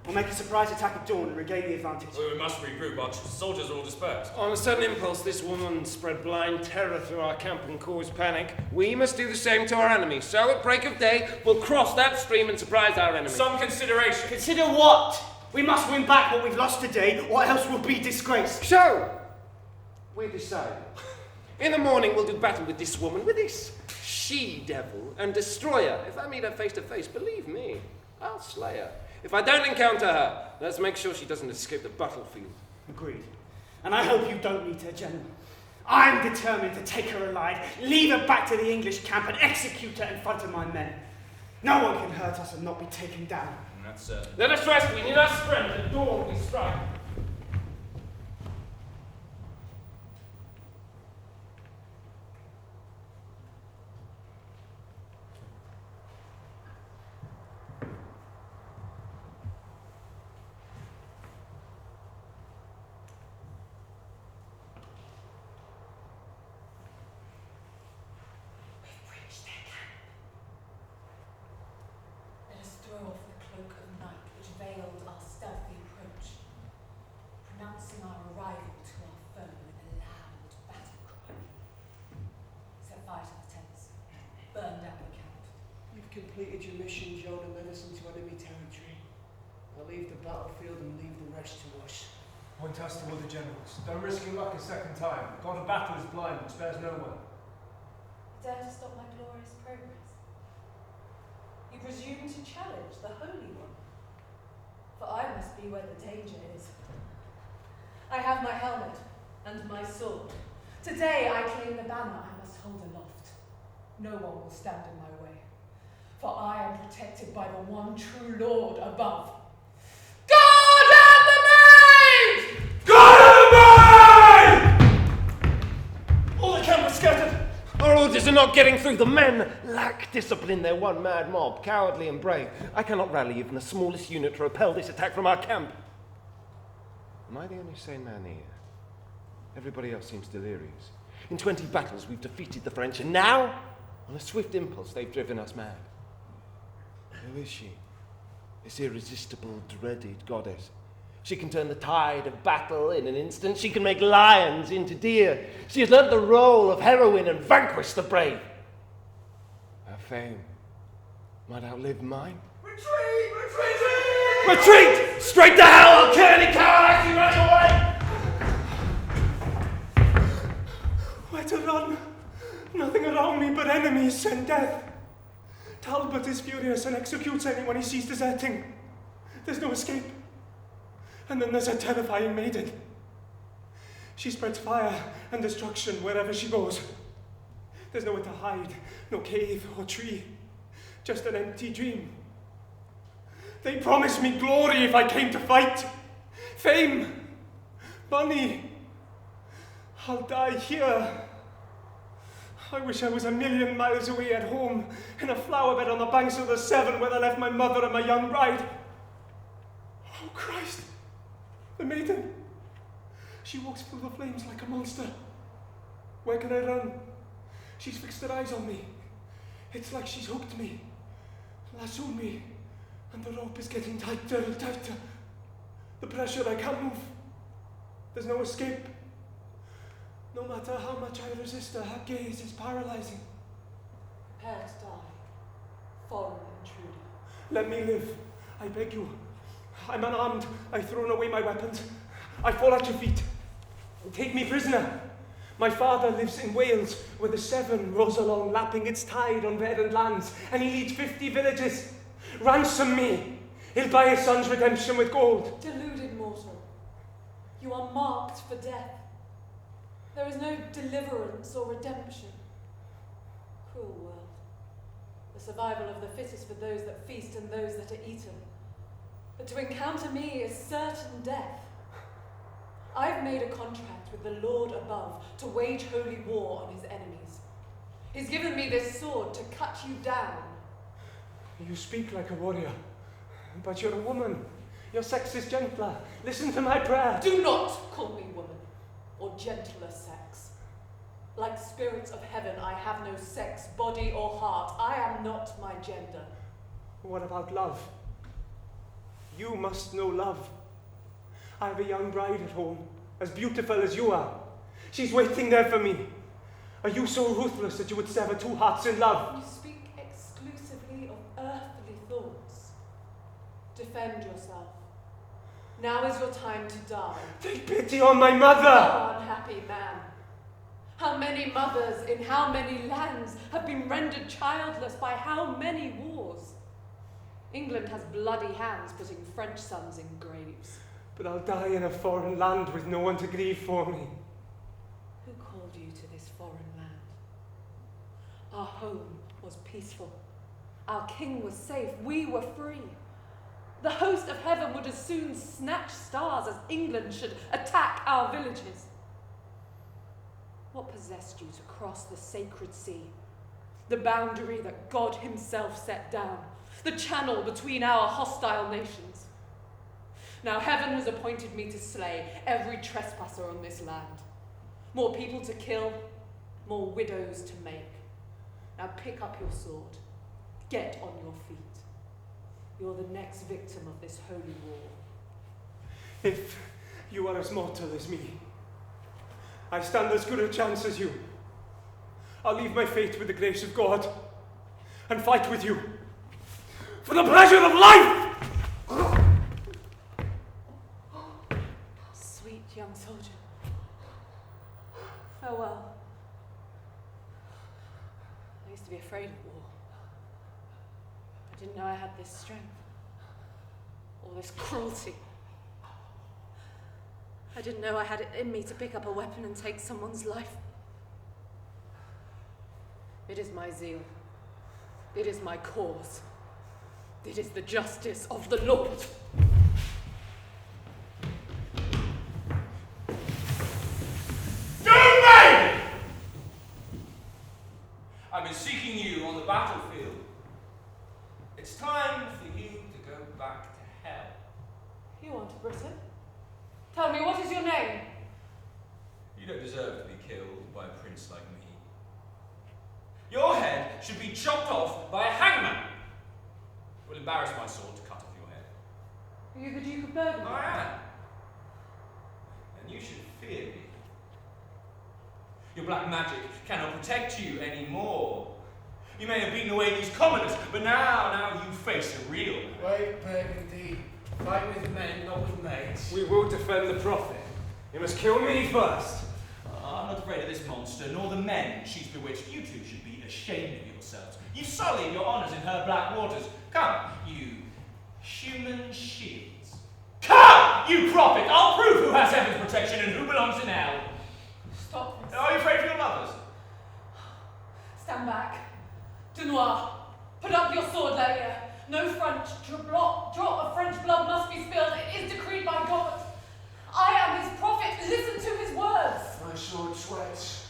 Or make a surprise attack at dawn and regain the advantage? We must regroup. Our soldiers are all dispersed. On a sudden impulse, this woman spread blind terror through our camp and caused panic. We must do the same to our enemy. So at break of day, we'll cross that stream and surprise our enemy. Some consideration. Consider what? We must win back what we've lost today, or else we'll be disgraced. So, we decide. In the morning, we'll do battle with this woman, with this she-devil, and destroy her. If I meet her face to face, believe me, I'll slay her. If I don't encounter her, let's make sure she doesn't escape the battlefield. Agreed. And I hope you don't meet her, General. I'm determined to take her alive, lead her back to the English camp, and execute her in front of my men. No one can hurt us and not be taken down. That's Let us rest, we need our strength, at dawn we strike. We've reached their camp. Let us throw off the cloak of night which veiled our stealthy approach, pronouncing our arrival to our foe with a loud battle cry. Set fire to the tents, burn down the camp. You've completed your mission, Joan, and led us into enemy territory. I'll leave the battlefield and leave the rest to us. Point us toward the generals. Don't risk your luck a second time. God of battle is blind and spares no one. Dare to stop my glorious progress? You presume to challenge the Holy One? For I must be where the danger is. I have my helmet and my sword. Today I claim the banner I must hold aloft. No one will stand in my way, for I am protected by the one true Lord above. God and the Maid! All the camp are scattered. Our orders are not getting through. The men lack discipline. They're one mad mob, cowardly and brave. I cannot rally even the smallest unit to repel this attack from our camp. Am I the only sane man here? Everybody else seems delirious. In 20 battles we've defeated the French, and now, on a swift impulse, they've driven us mad. Who is she? This irresistible, dreaded goddess. She can turn the tide of battle in an instant. She can make lions into deer. She has learnt the role of heroine and vanquished the brave. Her fame might outlive mine. Retreat! Retreat! Retreat! Straight to hell! I'll kill any coward I see running away! Where to run? Nothing around me but enemies and death. Talbot is furious and executes anyone he sees deserting. There's no escape. And then there's a terrifying maiden. She spreads fire and destruction wherever she goes. There's nowhere to hide, no cave or tree, just an empty dream. They promised me glory if I came to fight, fame, money. I'll die here. I wish I was 1,000,000 miles away at home, in a flower bed on the banks of the Severn where I left my mother and my young bride. Oh, Christ! The maiden. She walks through the flames like a monster. Where can I run? She's fixed her eyes on me. It's like she's hooked me, lassoed me, and the rope is getting tighter and tighter. The pressure, I can't move. There's no escape. No matter how much I resist her, her gaze is paralyzing. Prepare to die, foreign intruder. Let me live, I beg you. I'm unarmed. I've thrown away my weapons. I fall at your feet. Take me prisoner. My father lives in Wales, where the Severn rolls along, lapping its tide on verdant lands, and he leads 50 villages. Ransom me. He'll buy his son's redemption with gold. Deluded mortal, you are marked for death. There is no deliverance or redemption. Cruel world. The survival of the fittest for those that feast and those that are eaten. But to encounter me is certain death. I've made a contract with the Lord above to wage holy war on his enemies. He's given me this sword to cut you down. You speak like a warrior, but you're a woman. Your sex is gentler. Listen to my prayer. Do not call me woman, or gentler sex. Like spirits of heaven, I have no sex, body or heart. I am not my gender. What about love? You must know love. I have a young bride at home, as beautiful as you are. She's waiting there for me. Are you so ruthless that you would sever two hearts in love? You speak exclusively of earthly thoughts. Defend yourself. Now is your time to die. Take pity on my mother! Oh, unhappy man. How many mothers in how many lands have been rendered childless by how many wars? England has bloody hands putting French sons in graves. But I'll die in a foreign land with no one to grieve for me. Who called you Our home was peaceful. Our king was safe. We were free. The host of heaven would as soon snatch stars as England should attack our villages. What possessed you to cross the sacred sea? The boundary that God himself set down, the channel between our hostile nations. Now heaven has appointed me to slay every trespasser on this land. More people to kill, more widows to make. Now pick up your sword, get on your feet. You're the next victim of this holy war. If you are as mortal as me, I stand as good a chance as you. I'll leave my fate with the grace of God and fight with you for the pleasure of life! Sweet young soldier, farewell. I used to be afraid of war. I didn't know I had this strength, or this cruelty. I didn't know I had it in me to pick up a weapon and take someone's life. It is my zeal. It is my cause. It is the justice of the Lord. I've been seeking you on the battlefield. It's time for you to go back to hell. You want Britain? Tell me, what is your name? You don't deserve to be killed by a prince like me. Your head should be chopped off by a hangman. It will embarrass my sword to cut off your head. Are you the Duke of Burgundy? I am. And you should fear me. Your black magic cannot protect you anymore. You may have beaten away these commoners, but now you face a real man. Wait, Burgundy. Fight with men, not with mates. We will defend the prophet. You must kill me first. I'm not afraid of this monster, nor the men she's bewitched. You two should be ashamed of yourselves. You've sullied your honours in her black waters. Come, you human shields. Come, you prophet! I'll prove who has heaven's protection and who belongs in hell. Stop this. Are you afraid for your lovers? Stand back. Dunois, put up your sword, Laia. No French drop of French blood must be spilled. It is decreed by God. I am his prophet. Listen to his words. My sword sweats.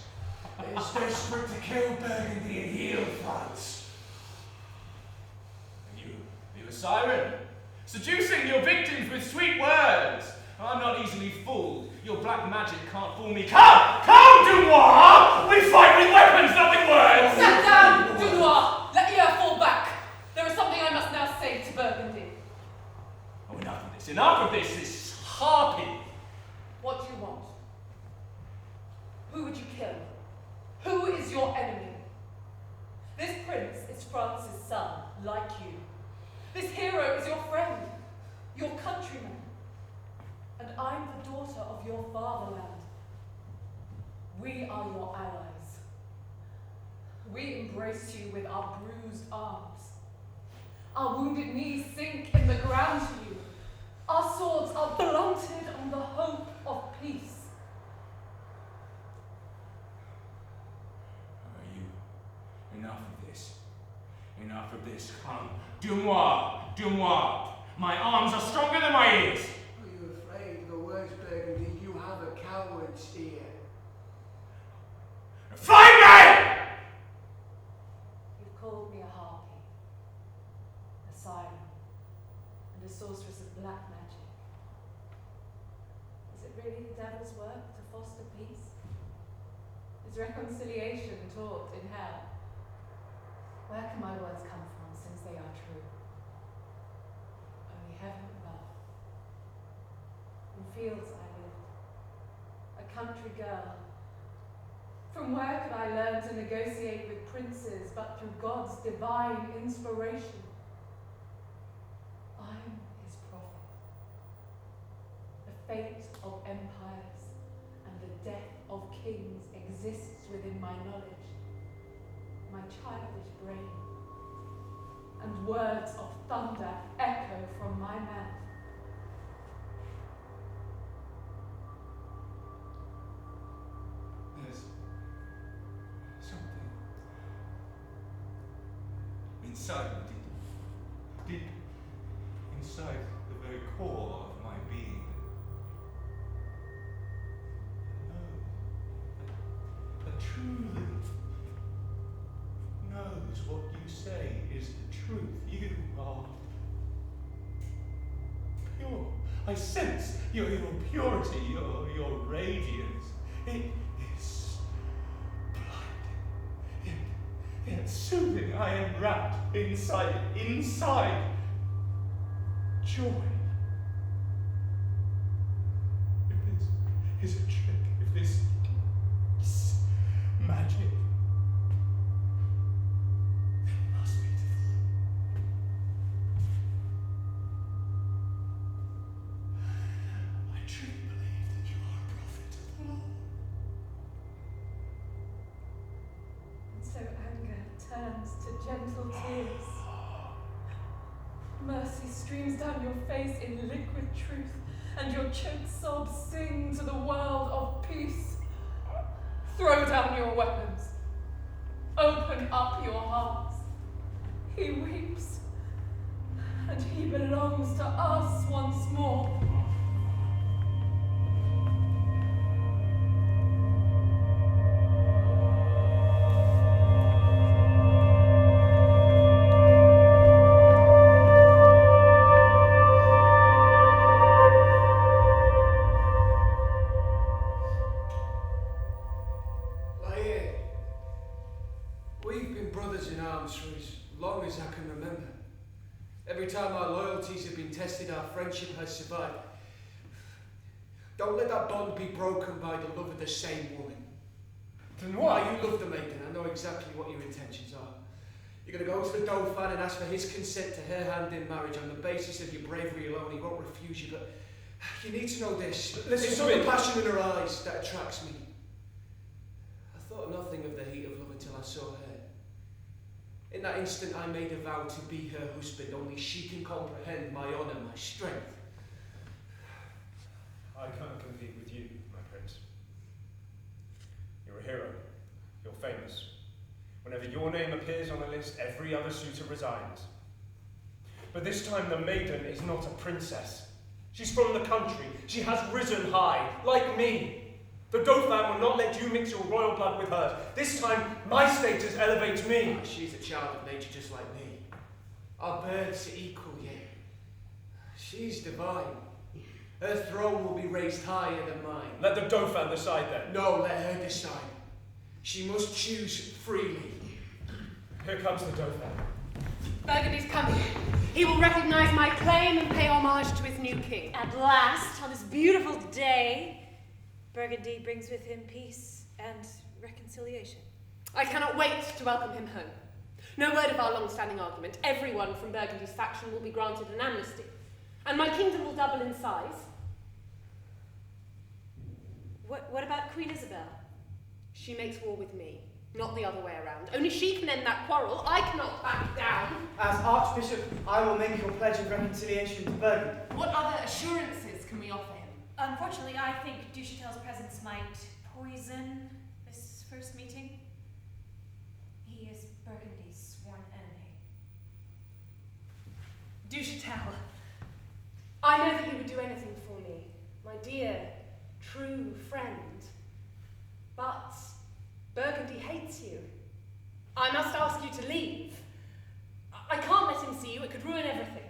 It is desperate to kill Burgundy and heal France. You a siren, seducing your victims with sweet words. I'm not easily fooled. Your black magic can't fool me. Come, Dunois! We fight with weapons, not with words! Sit down, Dunois. Let Laia fall back. There is something I must now say to Burgundy. Oh, enough of this harpy. What do you want? Who would you kill? Who is your enemy? This prince is France's son, like you. This hero is your friend, your countryman. And I'm the daughter of your fatherland. We are your allies. We embrace you with our bruised arms. Our wounded knees sink in the ground to you. Our swords are blunted on the hope of peace. Enough of this. Enough of this. Come. Dunois. My arms are stronger than my ears. Are you afraid of the words, Burgundy? You have a coward's ear. Find me! You've called me a harpy, a siren, and a sorceress of black magic. Is it really the devil's work to foster peace? Is reconciliation taught in hell? Where can my words come from, since they are true? Only heaven above. In fields I lived, a country girl. From where could I learn to negotiate with princes but through God's divine inspiration? I'm his prophet. The fate of empires and the death of kings exists within my knowledge, my childish brain, and words of thunder echo from my mouth. There's something inside me, deep inside the very core of my being. No, a true lymph knows what you say is the truth. You are pure. I sense your purity, your radiance. It is blinding, yet soothing. I am wrapped inside joy. If this is a trick, if this is magic, then it must be divine. I truly believe that you are a prophet of the Lord. And so anger turns to gentle tears. Mercy streams down your face in liquid truth, and your choked sobs sing to the world of peace. Throw down your weapons. Open up your hearts. He weeps, and he belongs to us once more. We've been brothers in arms for as long as I can remember. Every time our loyalties have been tested, our friendship has survived. Don't let that bond be broken by the love of the same woman. Then Why why? you love the maiden, I know exactly what your intentions are. You're going to go to the Dauphin and ask for his consent to her hand in marriage on the basis of your bravery alone. He won't refuse you, but you need to know this. It's not the passion in her eyes that attracts me. I thought nothing of the heat of love until I saw her. In that instant, I made a vow to be her husband. Only she can comprehend my honour, my strength. I can't compete with you, my prince. You're a hero. You're famous. Whenever your name appears on a list, every other suitor resigns. But this time the maiden is not a princess. She's from the country. She has risen high, like me. The Dauphin will not let you mix your royal blood with hers. This time, my status elevates me. She's a child of nature just like me. Our births are equal, yet she's divine. Her throne will be raised higher than mine. Let the Dauphin decide then. No, let her decide. She must choose freely. Here comes the Dauphin. Burgundy's coming. He will recognise my claim and pay homage to his new king. At last, on this beautiful day, Burgundy brings with him peace and reconciliation. I cannot wait to welcome him home. No word of our long-standing argument. Everyone from Burgundy's faction will be granted an amnesty, and my kingdom will double in size. What about Queen Isabel? She makes war with me, not the other way around. Only she can end that quarrel. I cannot back down. As Archbishop, I will make your pledge of reconciliation to Burgundy. What other assurances can we offer him? Unfortunately, I think Duchatel's presence might poison this first meeting. He is Burgundy's sworn enemy. Duchatel, I know that you would do anything for me, my dear, true friend. But Burgundy hates you. I must ask you to leave. I can't let him see you. It could ruin everything.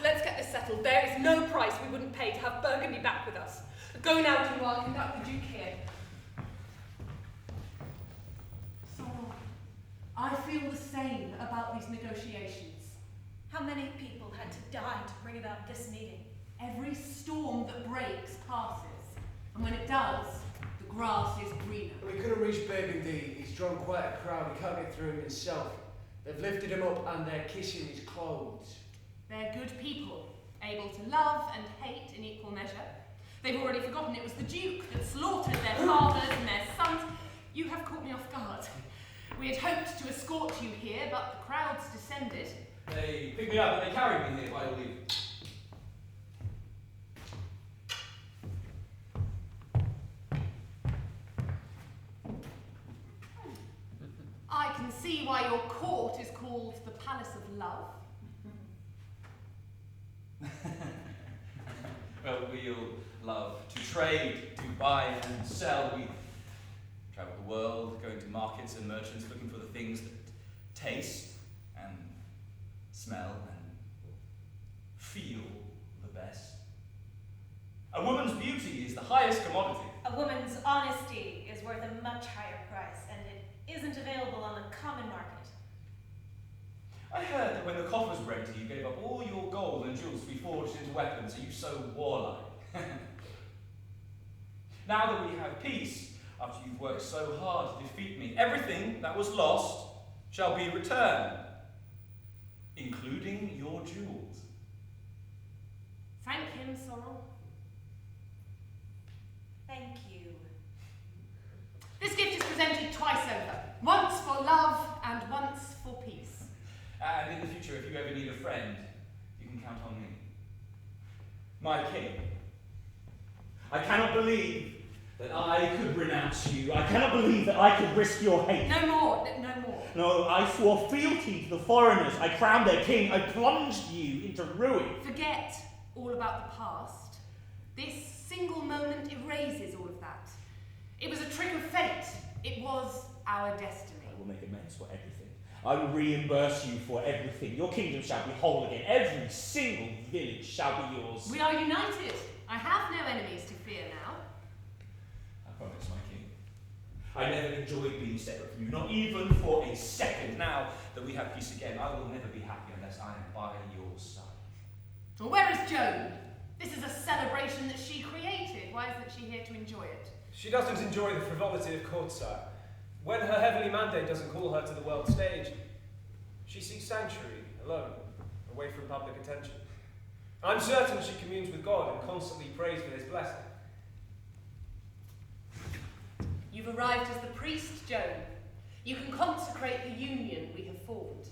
Let's get this settled. There is no price we wouldn't pay to have Burgundy back with us. Go now, Dunois, conduct the Duke here. Sorrow, I feel the same about these negotiations. How many people had to die to bring about this meeting? Every storm that breaks passes, and when it does, the grass is greener. We couldn't reach Burgundy. He's drawn quite a crowd. He can't get through him himself. They've lifted him up and they're kissing his clothes. They're good people, able to love and hate in equal measure. They've already forgotten it was the Duke that slaughtered their fathers and their sons. You have caught me off guard. We had hoped to escort you here, but the crowds descended. They picked me up and they carried me here by all leave. see why your court is called the Palace of Love. Well, we'll love to trade, to buy and sell. We travel the world, going to markets and merchants, looking for the things that taste and smell and feel the best. A woman's beauty is the highest commodity. A woman's honesty is worth a much higher price, and it isn't available on the common market. I heard that when the coffers were empty, you gave up all your gold and jewels to be forged into weapons. Are you so warlike? Now that we have peace, after you've worked so hard to defeat me, everything that was lost shall be returned, including your jewels. Thank him, Sorrel. Thank you. This gift is presented twice over. Once for love and once for peace. And in the future, if you ever need a friend, you can count on me. My king, I cannot believe that I could renounce you. I cannot believe that I could risk your hate. No more, no more. No, I swore fealty to the foreigners. I crowned their king. I plunged you into ruin. Forget all about the past. This single moment erases all of that. It was a trick of fate. It was our destiny. I will make amends for everything. I will reimburse you for everything. Your kingdom shall be whole again. Every single village shall be yours. We are united. I have no enemies to fear now. I promise, my king. I never enjoyed being separate from you, not even for a second. Now that we have peace again, I will never be happy unless I am by your side. Well, where is Joan? This is a celebration that she created. Why isn't she here to enjoy it? She doesn't enjoy the frivolity of courtside. When her heavenly mandate doesn't call her to the world stage, she seeks sanctuary, alone, away from public attention. I'm certain she communes with God and constantly prays for his blessing. You've arrived as the priest, Joan. You can consecrate the union we have formed.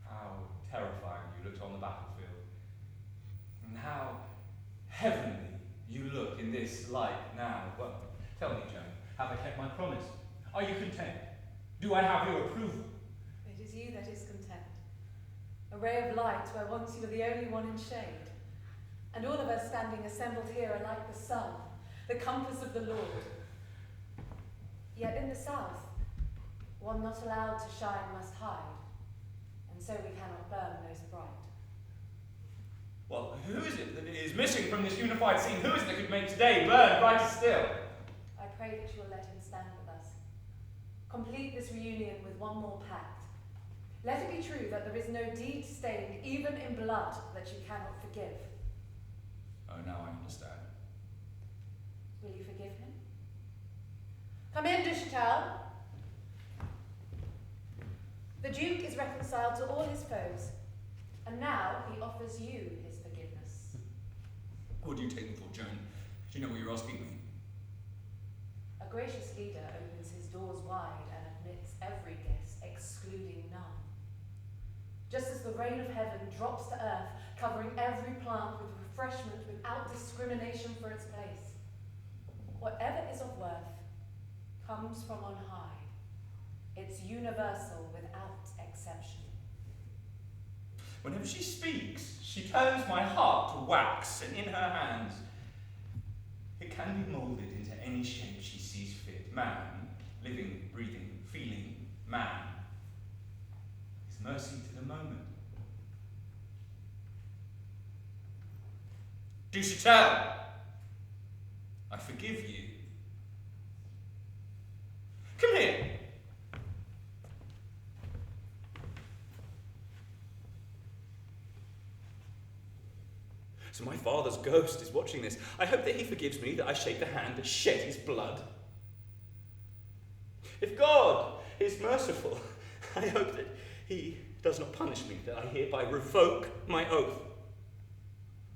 How terrifying you looked on the battlefield. And how heavenly you look in this light now. Well, tell me, Joan, have I kept my promise? Are you content? Do I have your approval? It is you that is content. A ray of light where once you were the only one in shade. And all of us standing assembled here are like the sun, the compass of the Lord. Yet in the south, one not allowed to shine must hide, and so we cannot burn most bright. Well, who is it that is missing from this unified scene? Who is it that could make today burn brighter still? I pray that you will let him stand with us. Complete this reunion with one more pact. Let it be true that there is no deed stained, even in blood, that you cannot forgive. Oh, now I understand. Will you forgive him? Come in, de Chatel. The Duke is reconciled to all his foes, and now he offers you his forgiveness. What do you take me for, Joan? Do you know what you're asking me? A gracious leader opens his doors wide and admits every guest, excluding none. Just as the rain of heaven drops to earth, covering every plant with refreshment without discrimination for its place. Whatever is of worth comes from on high. It's universal without exception. Whenever she speaks, she turns my heart to wax, and in her hands it can be moulded into any shape she sees fit. Man, living, breathing, feeling, man, is mercy to the moment. Do she tell? I forgive you. Come here. So my father's ghost is watching this. I hope that he forgives me, that I shake the hand that shed his blood. If God is merciful, I hope that he does not punish me, that I hereby revoke my oath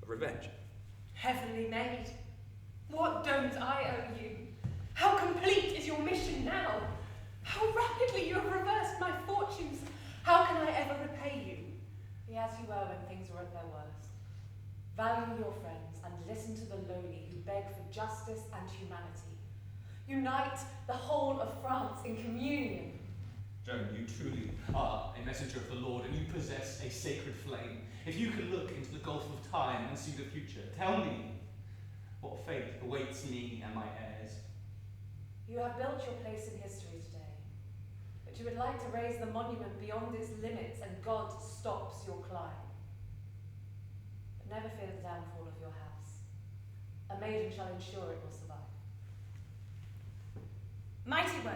of revenge. Heavenly maid, what don't I owe you? How complete is your mission now? How rapidly you have reversed my fortunes. How can I ever repay you? Be as you were when things were at their worst. Value your friends and listen to the lowly who beg for justice and humanity. Unite the whole of France in communion. Joan, you truly are a messenger of the Lord, and you possess a sacred flame. If you can look into the gulf of time and see the future, tell me what fate awaits me and my heirs. You have built your place in history today, but you would like to raise the monument beyond its limits, and God stops your climb. But never fear the downfall of your house. A maiden shall ensure it will survive. Mighty One,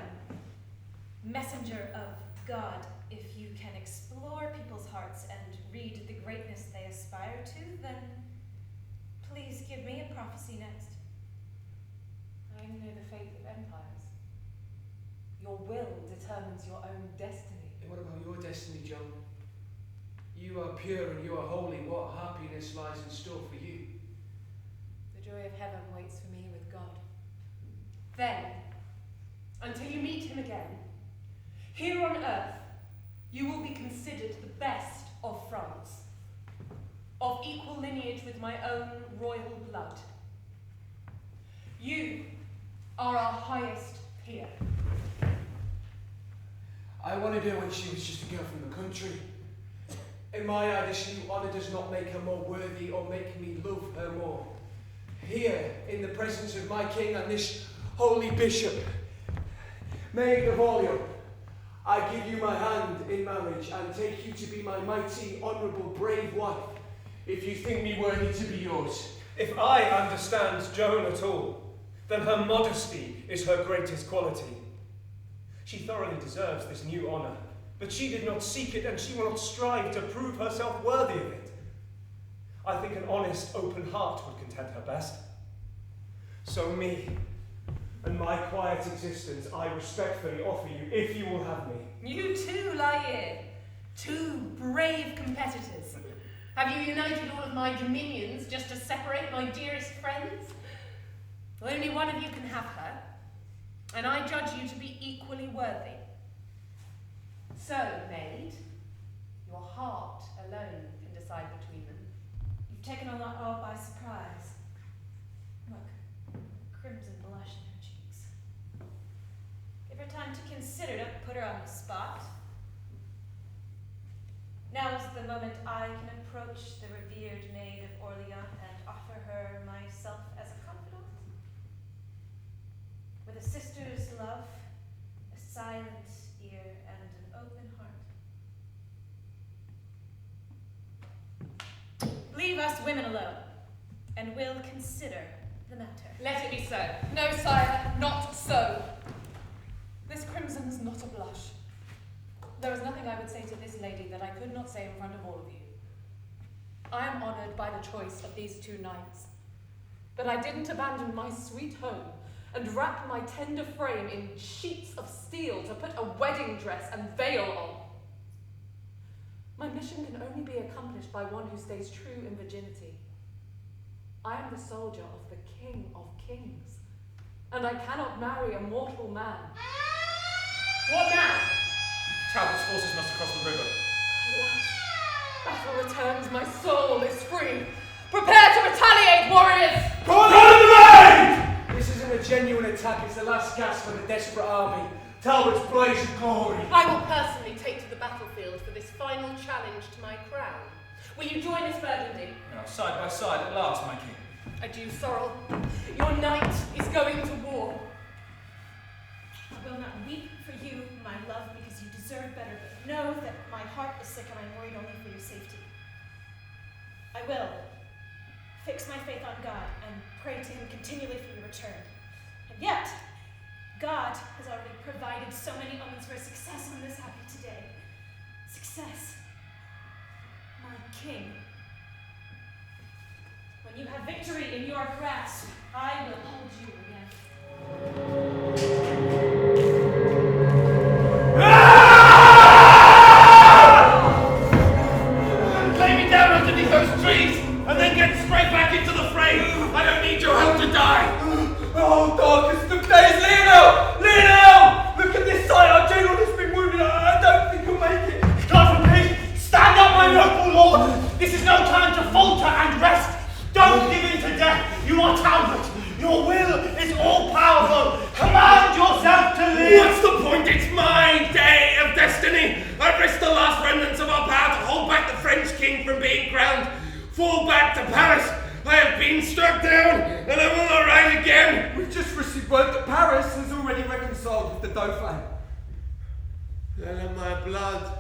messenger of God, if you can explore people's hearts and read the greatness they aspire to, then please give me a prophecy next. I only know the fate of empires. Your will determines your own destiny. And what about your destiny, Joan? You are pure and you are holy. What happiness lies in store for you? The joy of heaven waits for me with God. Then, until you meet him again, here on earth, you will be considered the best of France, of equal lineage with my own royal blood. You are our highest peer. I wanted her when she was just a girl from the country. In my eye, this new honour does not make her more worthy or make me love her more. Here, in the presence of my king and this holy bishop, Maid of Orleans, I give you my hand in marriage and take you to be my mighty, honourable, brave wife, if you think me worthy to be yours. If I understand Joan at all, then her modesty is her greatest quality. She thoroughly deserves this new honour, but she did not seek it, and she will not strive to prove herself worthy of it. I think an honest, open heart would content her best. So me, and my quiet existence, I respectfully offer you, if you will have me. You too, Lair. Two brave competitors. Have you united all of my dominions just to separate my dearest friends? Only one of you can have her, and I judge you to be equally worthy. So, maid, your heart alone can decide between them. You've taken us all by surprise. Look, crimson blush in her cheeks. Give her time to consider, don't put her on the spot. Now is the moment I can approach the revered Maid of Orleans and offer her myself as a confidant. With a sister's love, a silent ear, and an open heart. Leave us women alone, and we'll consider the matter. Let it be so. No, sire, not so. This crimson is not a blush. There is nothing I would say to this lady that I could not say in front of all of you. I am honoured by the choice of these two knights, but I didn't abandon my sweet home and wrap my tender frame in sheets of steel to put a wedding dress and veil on. My mission can only be accomplished by one who stays true in virginity. I am the soldier of the King of Kings, and I cannot marry a mortal man. What now? Talbot's forces must have crossed the river. Alas, battle returns, my soul is free. Prepare to retaliate, warriors! Call on the maid! This isn't a genuine attack, it's the last gasp for the desperate army. Talbot's blaze of glory. I will personally take to the battlefield for this final challenge to my crown. Will you join us, Burgundy? Now, side by side at last, my king. Adieu, Sorrel. Your knight is going to war. I will not weep for you, my love, because you deserve better, but know that my heart is sick and I'm worried only for your safety. I will fix my faith on God and pray to him continually for your return. And yet, God has already provided so many omens for success on this happy today. Success. My king. When you have victory in your grasp, I will hold you again. Lay me down underneath those trees and then get straight back into the fray. I don't need your help to die. Oh, darkest of days, Lionel! Lionel! Look at this sight, our general has been wounded. I don't think he'll make it. God forbid! Stand up, my noble lord! This is no time to falter and rest. Don't give in to death. You are Talbot. Your will is all powerful. Command yourself to live. What's the point? It's my day of to Paris. I have been struck down, and I will not rise again. We've just received word that Paris has already reconciled with the Dauphin. Then let my blood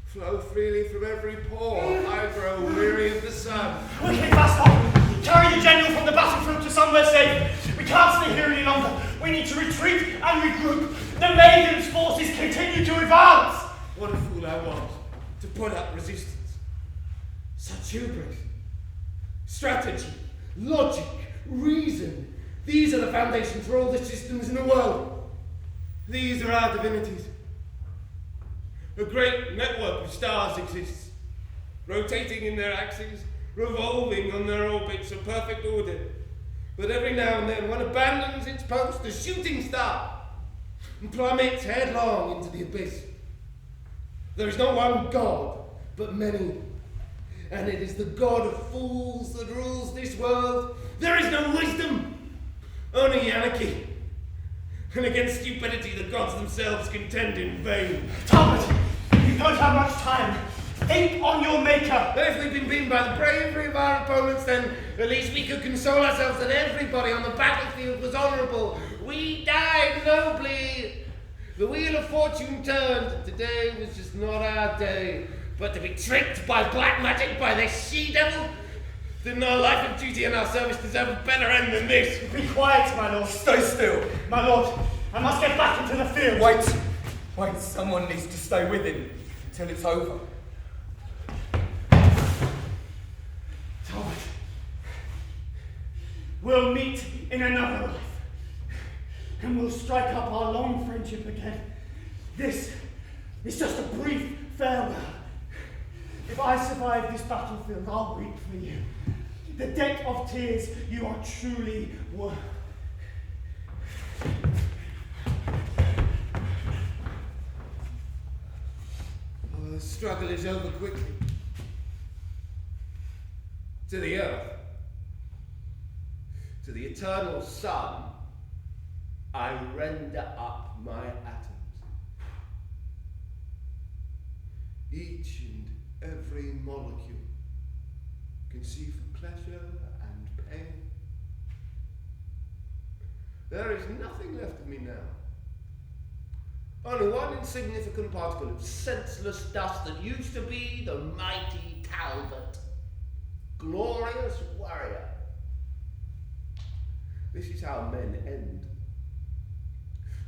flow freely from every pore. I grow weary of the sun. Okay, faster! Carry the general from the battlefield to somewhere safe. We can't stay here any longer. We need to retreat and regroup. The Maiden's forces continue to advance. What a fool I was to put up resistance. Such hubris. Strategy, logic, reason. These are the foundations for all the systems in the world. These are our divinities. A great network of stars exists, rotating in their axes, revolving on their orbits of perfect order. But every now and then one abandons its post, a shooting star, and plummets headlong into the abyss. There is not one God, but many. And it is the God of fools that rules this world. There is no wisdom, only anarchy. And against stupidity the gods themselves contend in vain. Talbot, you don't have much time. Think on your maker. If we've been beaten by the bravery of our opponents, then at least we could console ourselves that everybody on the battlefield was honourable. We died nobly. The wheel of fortune turned. Today was just not our day. But to be tricked by black magic by this she-devil? Didn't our life of duty and our service deserve a better end than this? Be quiet, my lord. Stay still. My lord, I must get back into the field. Wait, someone needs to stay with him until it's over. Talbot, we'll meet in another life. And we'll strike up our long friendship again. This is just a brief farewell. If I survive this battlefield, I'll weep for you. The debt of tears you are truly worth. The struggle is over quickly. To the earth, to the eternal sun, I render up my atoms. Each and every molecule conceived for pleasure and pain. There is nothing left of me now. Only one insignificant particle of senseless dust that used to be the mighty Talbot, glorious warrior. This is how men end.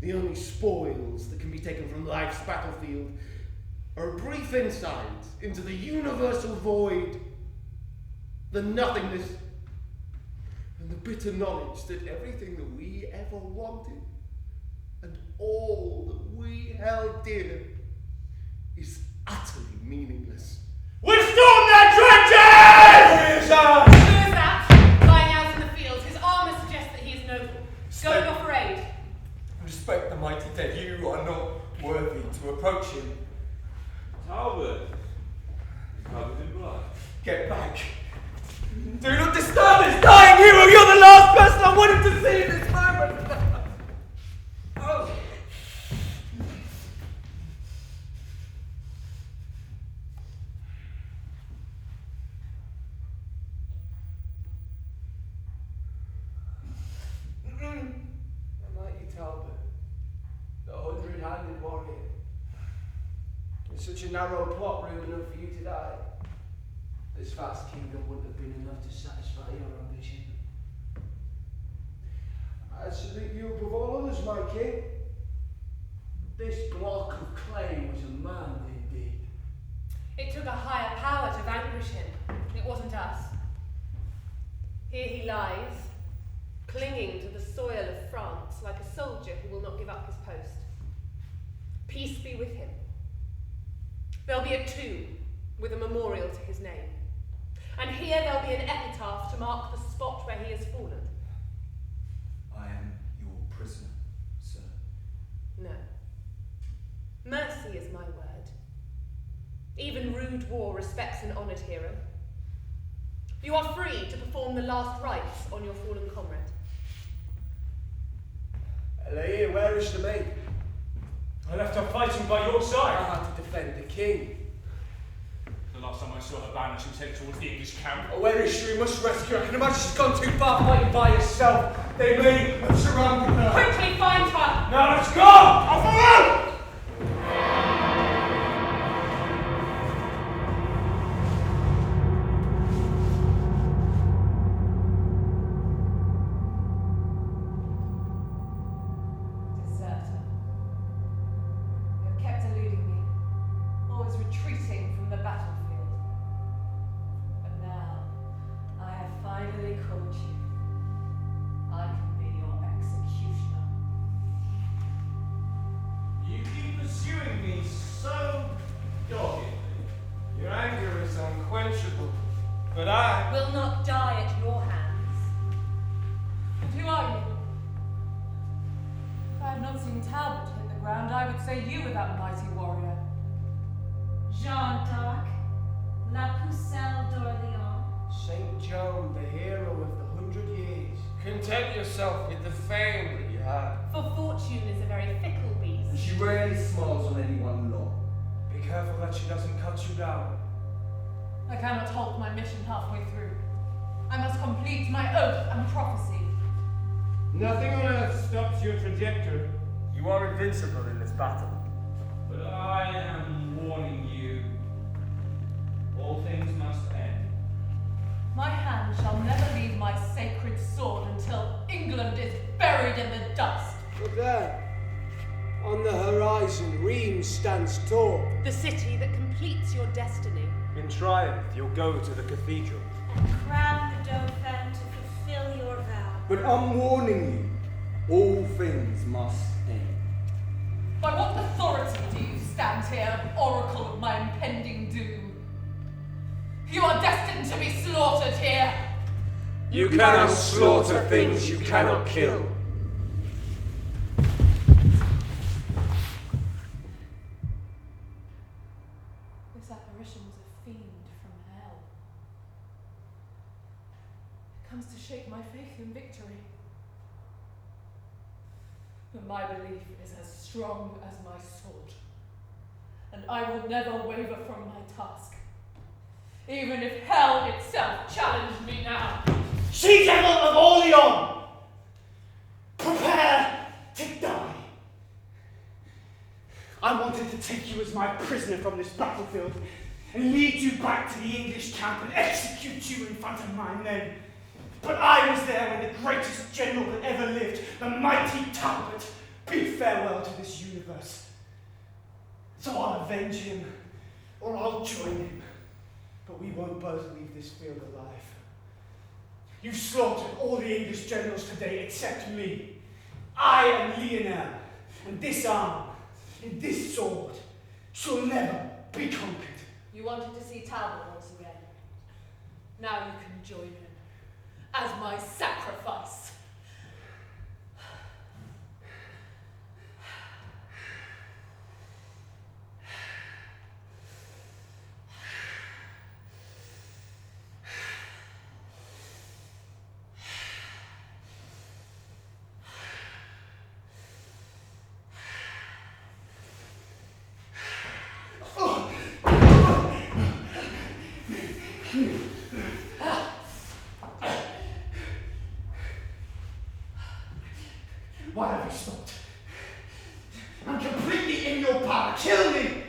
The only spoils that can be taken from life's battlefield are a brief insight into the universal void, the nothingness, and the bitter knowledge that everything that we ever wanted and all that we held dear is utterly meaningless. We've stormed their trenches! Who is that? Lying out in the field. His armour suggests that he is noble. Go and offer aid. Respect the mighty dead. You are not worthy to approach him. Talbot, covered in blood. Get back. Do not disturb this dying hero. You're the last person I wanted to see in this moment. Oh. The mighty Talbot, the 100-handed warrior. In such a narrow plot room enough for you to die. This vast kingdom wouldn't have been enough to satisfy your ambition. I salute you above all others, my king. This block of clay was a man indeed. It took a higher power to vanquish him. It wasn't us. Here he lies, clinging to the soil of France like a soldier who will not give up his post. Peace be with him. There'll be a tomb with a memorial to his name. And here there'll be an epitaph to mark the spot where he has fallen. I am your prisoner, sir. No. Mercy is my word. Even rude war respects an honoured hero. You are free to perform the last rites on your fallen comrade. Elaine, where is the maid? I left her fighting by your I side. had to defend the king. The the last time I saw her banner, she was headed towards the English camp. Oh, where is she? We must rescue her. I can imagine she's gone too far fighting by herself. They may have surrounded her. Quickly find her! Now let's go! I'll follow! Deserter. You have kept eluding me, always retreating from the battlefield. But now, I have finally caught you. I can be your executioner. You keep pursuing me so doggedly. Your anger is unquenchable. But I Will not die at your hands. And who are you? If I had not seen Talbot hit the ground, I would say you were that mighty warrior. Jeanne d'Arc, La Pucelle d'Orléans. Saint Joan, the hero of the 100 Years. content yourself with the fame that you have. For fortune is a very fickle And beast. she rarely smiles on anyone long. Be careful that she doesn't cut you down. I cannot halt my mission halfway through. I must complete my oath and prophecy. Nothing on earth stops your trajectory. You are invincible in this battle. But I am warning you. All things must end. My hand shall never leave my sacred sword until England is buried in the dust. Look there. On the horizon, Rheims stands tall. The city that completes your destiny. In triumph, you'll go to the cathedral. And crown the Dauphin to fulfill your vow. But I'm warning you, all things must end. By what authority do you stand here, oracle of my impending doom? You are destined to be slaughtered here. You cannot slaughter things you cannot kill. This apparition was a fiend from hell. It comes to shake my faith in victory. But my belief is as strong as my sword, and I will never waver from my task, even if hell itself challenged me now. She-Devil of Orleans! Prepare to die. I wanted to take you as my prisoner from this battlefield and lead you back to the English camp and execute you in front of my men. But I was there when the greatest general that ever lived, the mighty Talbot, bid farewell to this universe. So I'll avenge him, or I'll join him. But we won't both leave this field alive. You slaughtered all the English generals today except me. I am Lionel, and this arm, and this sword, shall never be conquered. You wanted to see Talbot once again. Now you can join him as my sacrifice. Why have you stopped? I'm completely in your power. Kill me!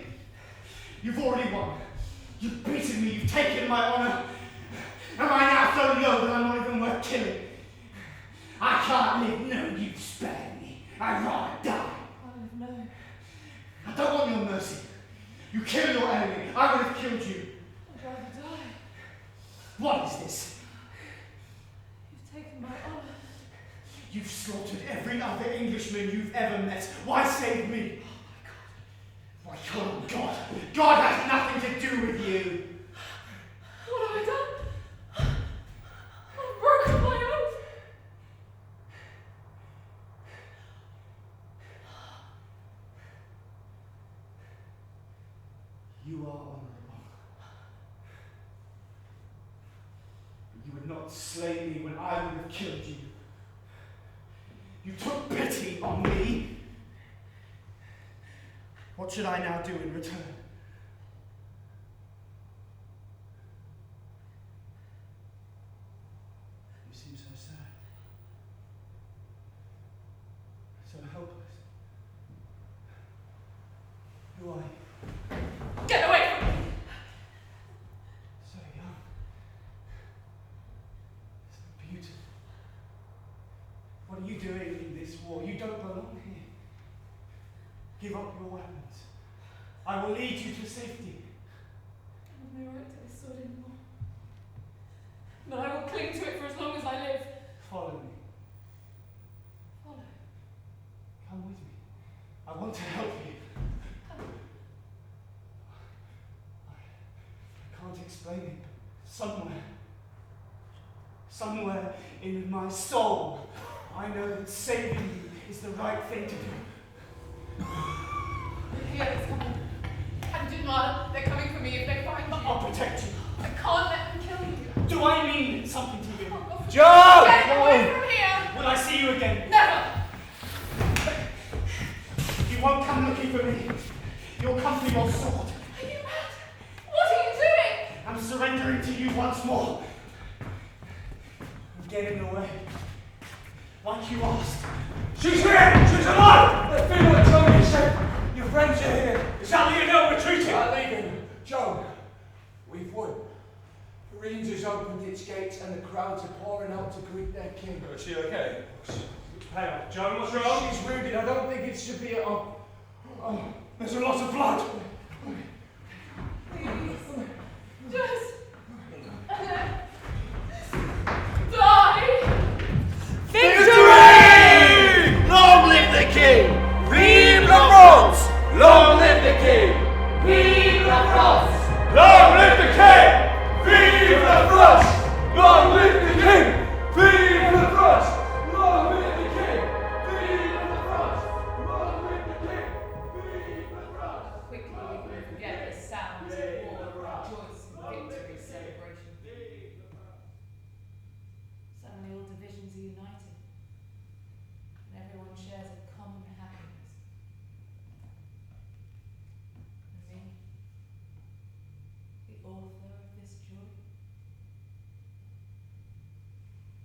You've already won. You've beaten me. You've taken my honor. Am I now so low that I'm not even worth killing? I can't live knowing you've spared me. I'd rather die. Oh no. I don't want your mercy. You kill your enemy. I would have killed you. I'd rather die. What is this? You've taken my honor. You've slaughtered every other Englishman you've ever met. Why save me? Oh my God. My God. God has nothing to do with you. What have I done? I've broken my oath. You are honorable. But you would not slay me when I would have killed you. You took pity on me. What should I now do in return? seem so sad. So helpless. Who are you? Get away from me! So young. So beautiful. What are you doing in this war? You don't belong here. Give up your weapons. I will lead you to safety. I have no right to this sword anymore. But I will cling to it for as long as I live. Follow me. Follow. Come with me. I want to help you. I can't explain it, but somewhere in my soul, I know that saving you is the right thing to do. Here it's coming. Can't they're coming for me if they find you. I'll protect you. I can't let them kill you. Do I mean something to you? Oh, Joan! get away from here! Will I see you again? Never! You won't come looking for me. You'll come for your sword. Are you mad? What are you doing? I'm surrendering to you once more. I'm getting away. Like you asked. She's here! She's alive! I feel like Joan is safe. Your friends are here. Is that how you know we're retreating? I'm leaving. Joan, we've won. Rheims has opened its gates and the crowds are pouring out to greet their king. Is she okay? Looks pale. Joan, what's wrong? She's wounded. I don't think it's severe. Oh, There's a lot of blood. Please. Just die! victory! Long live the king! Vive la France! Long live the king! Vive la France! Long live the king! Vive la France! Long live the king! Vive la France! Long live the king! Vive la France! Long live the king! Vive la France! How quickly we can forget the sounds of war and rejoice in victory celebration. So many old divisions are united, and everyone shares a common happiness. And me, the author of this joy,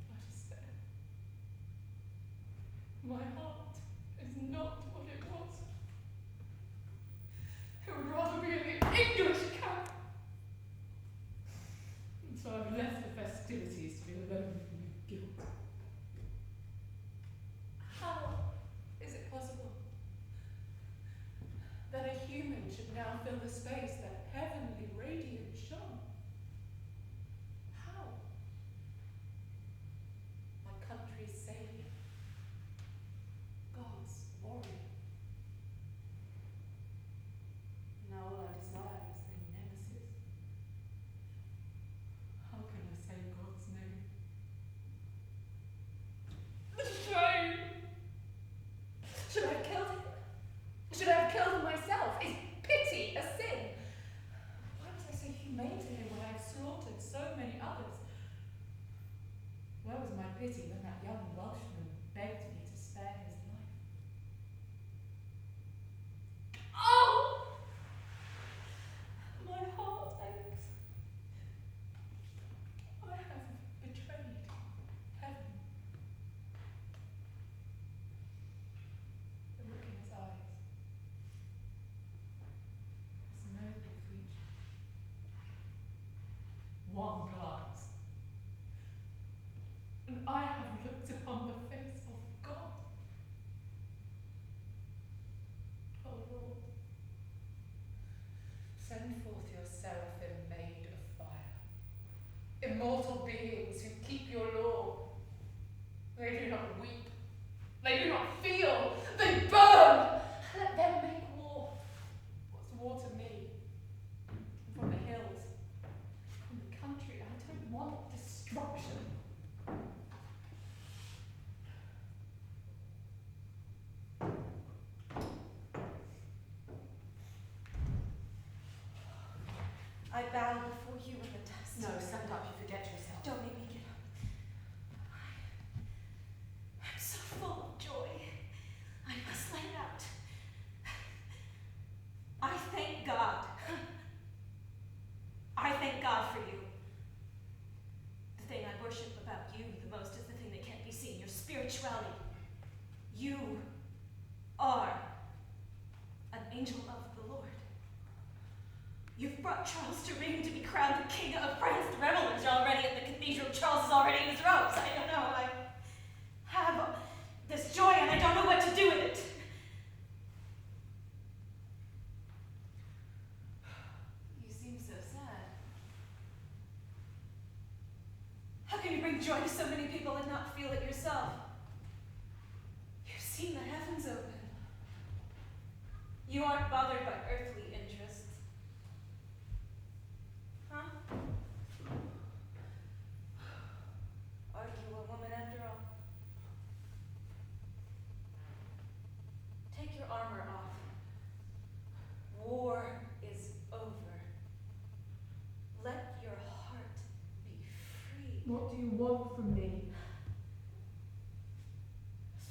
what is there? My heart is not what it was. It would rather be in the English camp. And so I've left the festivities to be alone with my guilt. How is it possible that a human should now fill the space that heavenly radiance shone? How? My country's savior, God's warrior. Now all I desire is their nemesis. How can I say God's name? The shame! Should I have killed him? Should I have killed him myself? Is pity a sin? Why was I so humane to him when I have slaughtered so many others? Where was my pity when that young Welshman begged me to spare his life? Oh! My heart aches. I have betrayed heaven. The look in his eyes, his noble features. One glance. And I have looked upon the face of God. Oh Lord, send forth your seraphim made of fire, immortal beings who keep your law. They do not weep. They do not feel. They burn. Let them make war. What's war to me? I'm from the hills, from the country. I don't want destruction. I bow before you in the dust. No, stand up, you forget yourself. Don't make me get up. I'm so full of joy. I must let it out. I thank God. I thank God for you. The thing I worship about you the most spirituality. You are an angel of the Lord. You've brought Charles to Rheims to be crowned the King of France. The revelers are already at the cathedral. Charles is already in his robes. I don't know. I have this joy and I don't know what to do with it. You seem so sad. How can you bring joy to so many people and not feel it yourself? You've seen the heavens open. You aren't bothered by earthly interests. Huh? Are you a woman after all? Take your armor off. War is over. Let your heart be free. What do you want from me?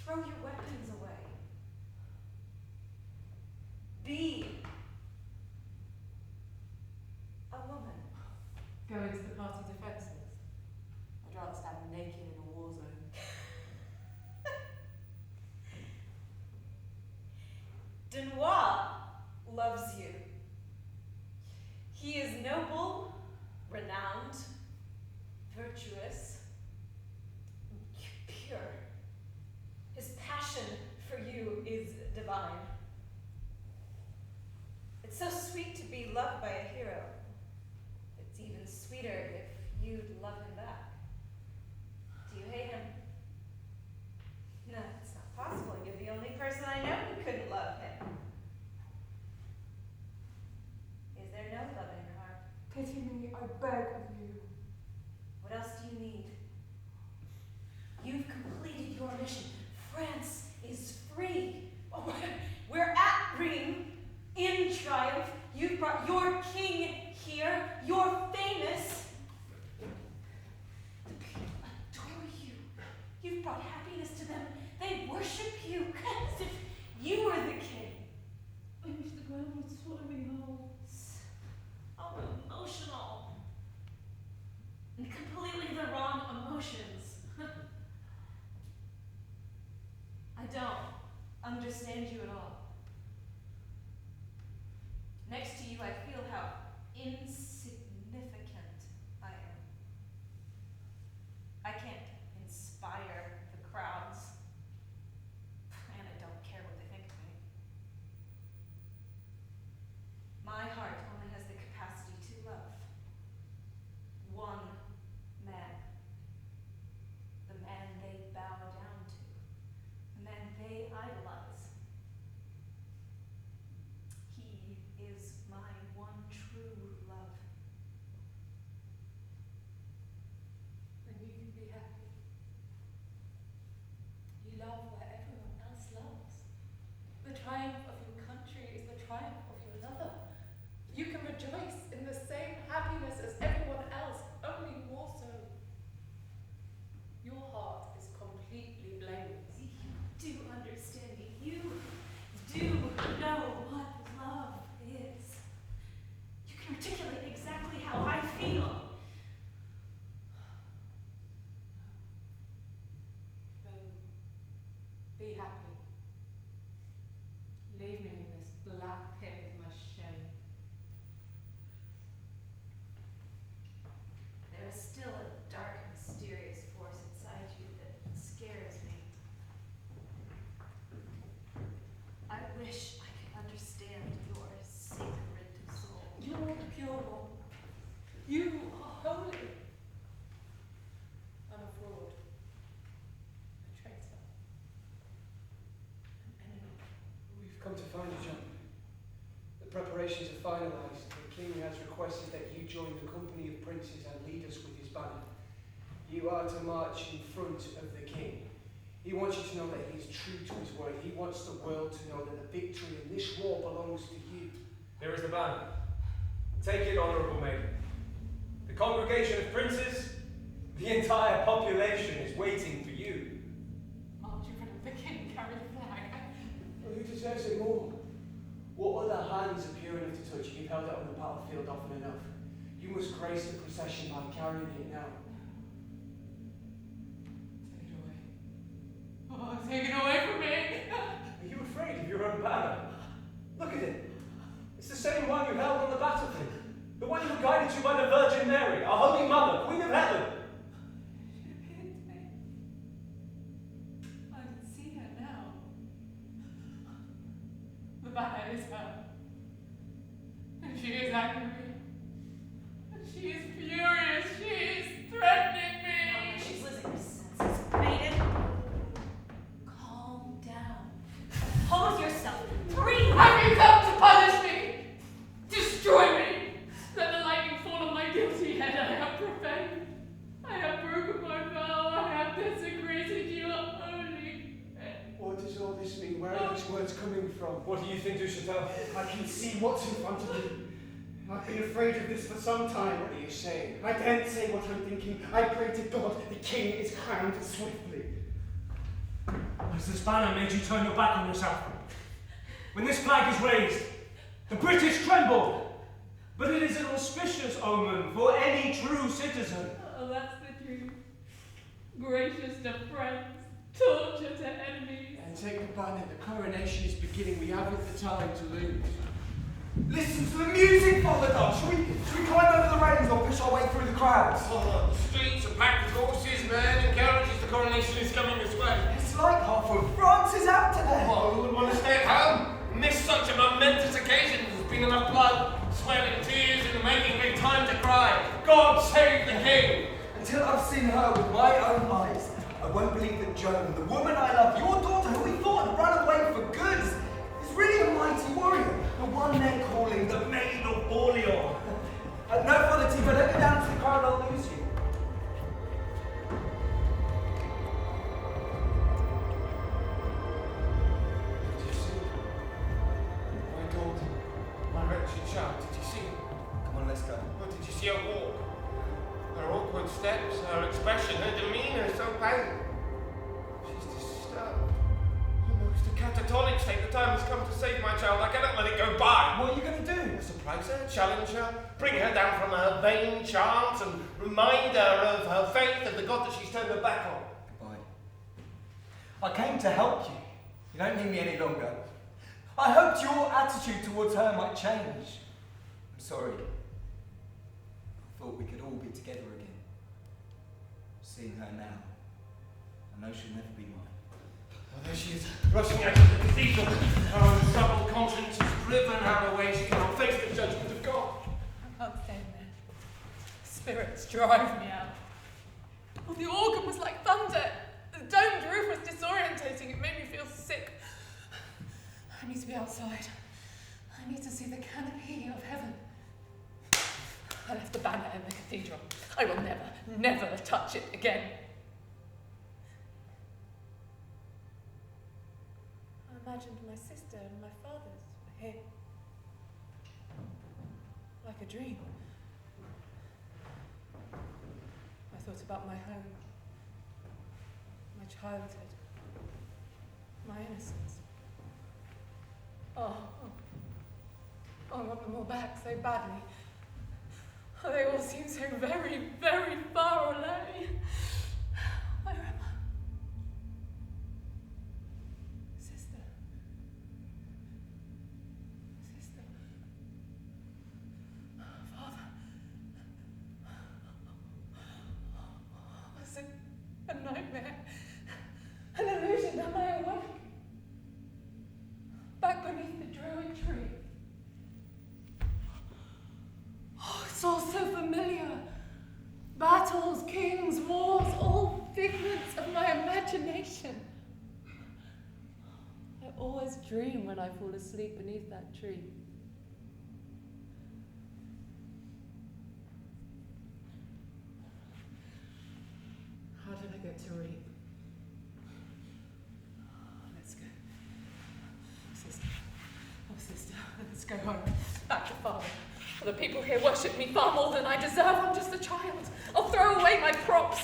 Throw your weapons away. Be a woman. Go into the party defenceless. I'd rather stand naked in a war zone. Dunois loves you. He is noble, renowned, virtuous, pure. His passion for you is divine. It's so sweet to be loved by a hero. It's even sweeter if you'd love him back. Do you hate him? No, it's not possible. You're the only person I know who couldn't love him. Is there no love in your heart? Pity me, I beg of you. What else do you need? You've completed your mission. France is free. Oh, we're at Rheims in triumph. You've brought your king here. You're famous. The people adore you. You've brought happiness to them. They worship you as if you were the king. I wish the ground would swallow me whole. Oh, emotional. And completely the wrong emotions. I don't understand you at all. Next to you, I feel how insignificant I am. I can't inspire the crowds, and I don't care what they think of me. My heart only has the capacity to love one man. The man they bow down to. The man they idolize. He is my one true love. And you can be happy. You love where everyone else loves. The triumph of your country is the triumph of your lover. You can rejoice in the same happiness as everyone else, only more so. Your heart is completely blameless. You do understand me. You do know what love is. You can articulate exactly how I feel. Then be happy. Leave me in this black pit with my shame. There is still a dark, mysterious force inside you that scares me. I wish I could understand your sacred soul. You're the pure one. You are holy. I'm a fraud. A traitor. An enemy. We've come to find you, Joan. The preparations are finalised. The king has requested that you join the company of princes and lead us with his banner. You are to march in front of the king. He wants you to know that he is true to his word. He wants the world to know that the victory in this war belongs to you. Here is the banner. Take it, honourable maiden. The congregation of princes, the entire population is waiting for you. March in front of the king, carry the flag. Well, who deserves it more? What other hands appear enough to touch? You've held it on the battlefield often enough. You must grace the procession by carrying it now. Take it away. That is her. And she is angry. And she is furious. She is threatening me. She's losing her senses. Maiden, calm down. Compose yourself. Breathe. Have you come to punish me? Destroy me? Let the lightning fall on my guilty head. I have profaned. I have broken my vow. I have desecrated your holy bed. What does all this mean? Where are these words coming from? What do you think, Du Chatel? I can see what's in front of me. I've been afraid of this for some time. What are you saying? I daren't say what I'm thinking. I pray to God the king is crowned swiftly. Has this banner made you turn your back on yourself? When this flag is raised, the British tremble. But it is an auspicious omen for any true citizen. Oh, that's the truth. Gracious to friends, torture to enemies. And take the banner. The coronation is beginning. We haven't the time to lose. Listen to the music, Father Don. Should we climb over the railings or push our way through the crowds? Oh, the streets are packed with horses, men, and carriages. The coronation is coming this way. It's like half of France is out today. Oh, who would want to stay at home? Miss such a momentous occasion. There's been enough blood, sweat and tears in the making. Big time to cry. God save the king. Until I've seen her with my own eyes, I won't believe that Joan, the woman I love, your daughter who we thought had run away for good, is really a mighty warrior. The one they're calling the Maid of Orleans. No, Father Tifa, don't go down to the crowd, I'll lose you. Did you see? My daughter, my wretched child, did you see? Come on, let's go. Or did you see her walk? Her awkward steps, her expression, her demeanour so pale. She's disturbed. Almost a catatonic state. The time has come to save my child. I cannot let it go by. What are you going to do? Surprise her, challenge her, bring her down from her vain chants and remind her of her faith and the God that she's turned her back on. Goodbye. I came to help you. You don't need me any longer. I hoped your attitude towards her might change. I'm sorry. I thought we could all be together again. Seeing her now, I know she'll never be mine. Oh, there she is, rushing out of the cathedral. Her untroubled conscience has driven her away. She cannot face the judgment of God. I can't stand there. Spirits drive me out. Oh, the organ was like thunder. The domed roof was disorientating. It made me feel sick. I need to be outside. I need to see the canopy of heaven. I left the banner in the cathedral. I will never touch it again. I imagined my sister and my fathers were here. Like a dream. I thought about my home, my childhood, my innocence. Oh, I want them all back so badly. They all seem so very, very far away. Where am I? Sister. Sister. Father. Was it a nightmare? An illusion? Am I awake? Back beneath the druid tree. Oh, it's all so familiar. Battles, kings, wars, all figments of my imagination. I always dream when I fall asleep beneath that tree. How did I get to reap? Let's go. Sister, let's go home. Back to father. The people here worship me far more than I deserve. I'm just a child. I'll throw away my props.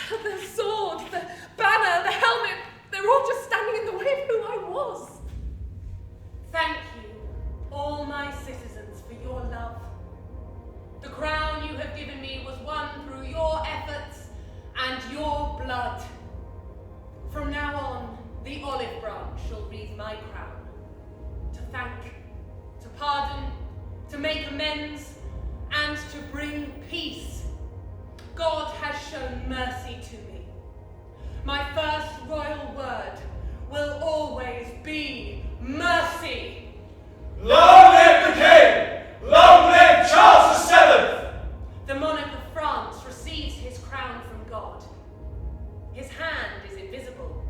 The sword, the banner, the helmet, they're all just standing in the way of who I was. Thank you, all my citizens, for your love. The crown you have given me was won through your efforts and your blood. From now on, the olive branch shall wreathe my crown. To thank, to pardon, to make amends, and to bring peace. God has shown mercy to me. My first royal word will always be mercy. Long live the king! Long live Charles VII! The monarch of France receives his crown from God. His hand is invisible,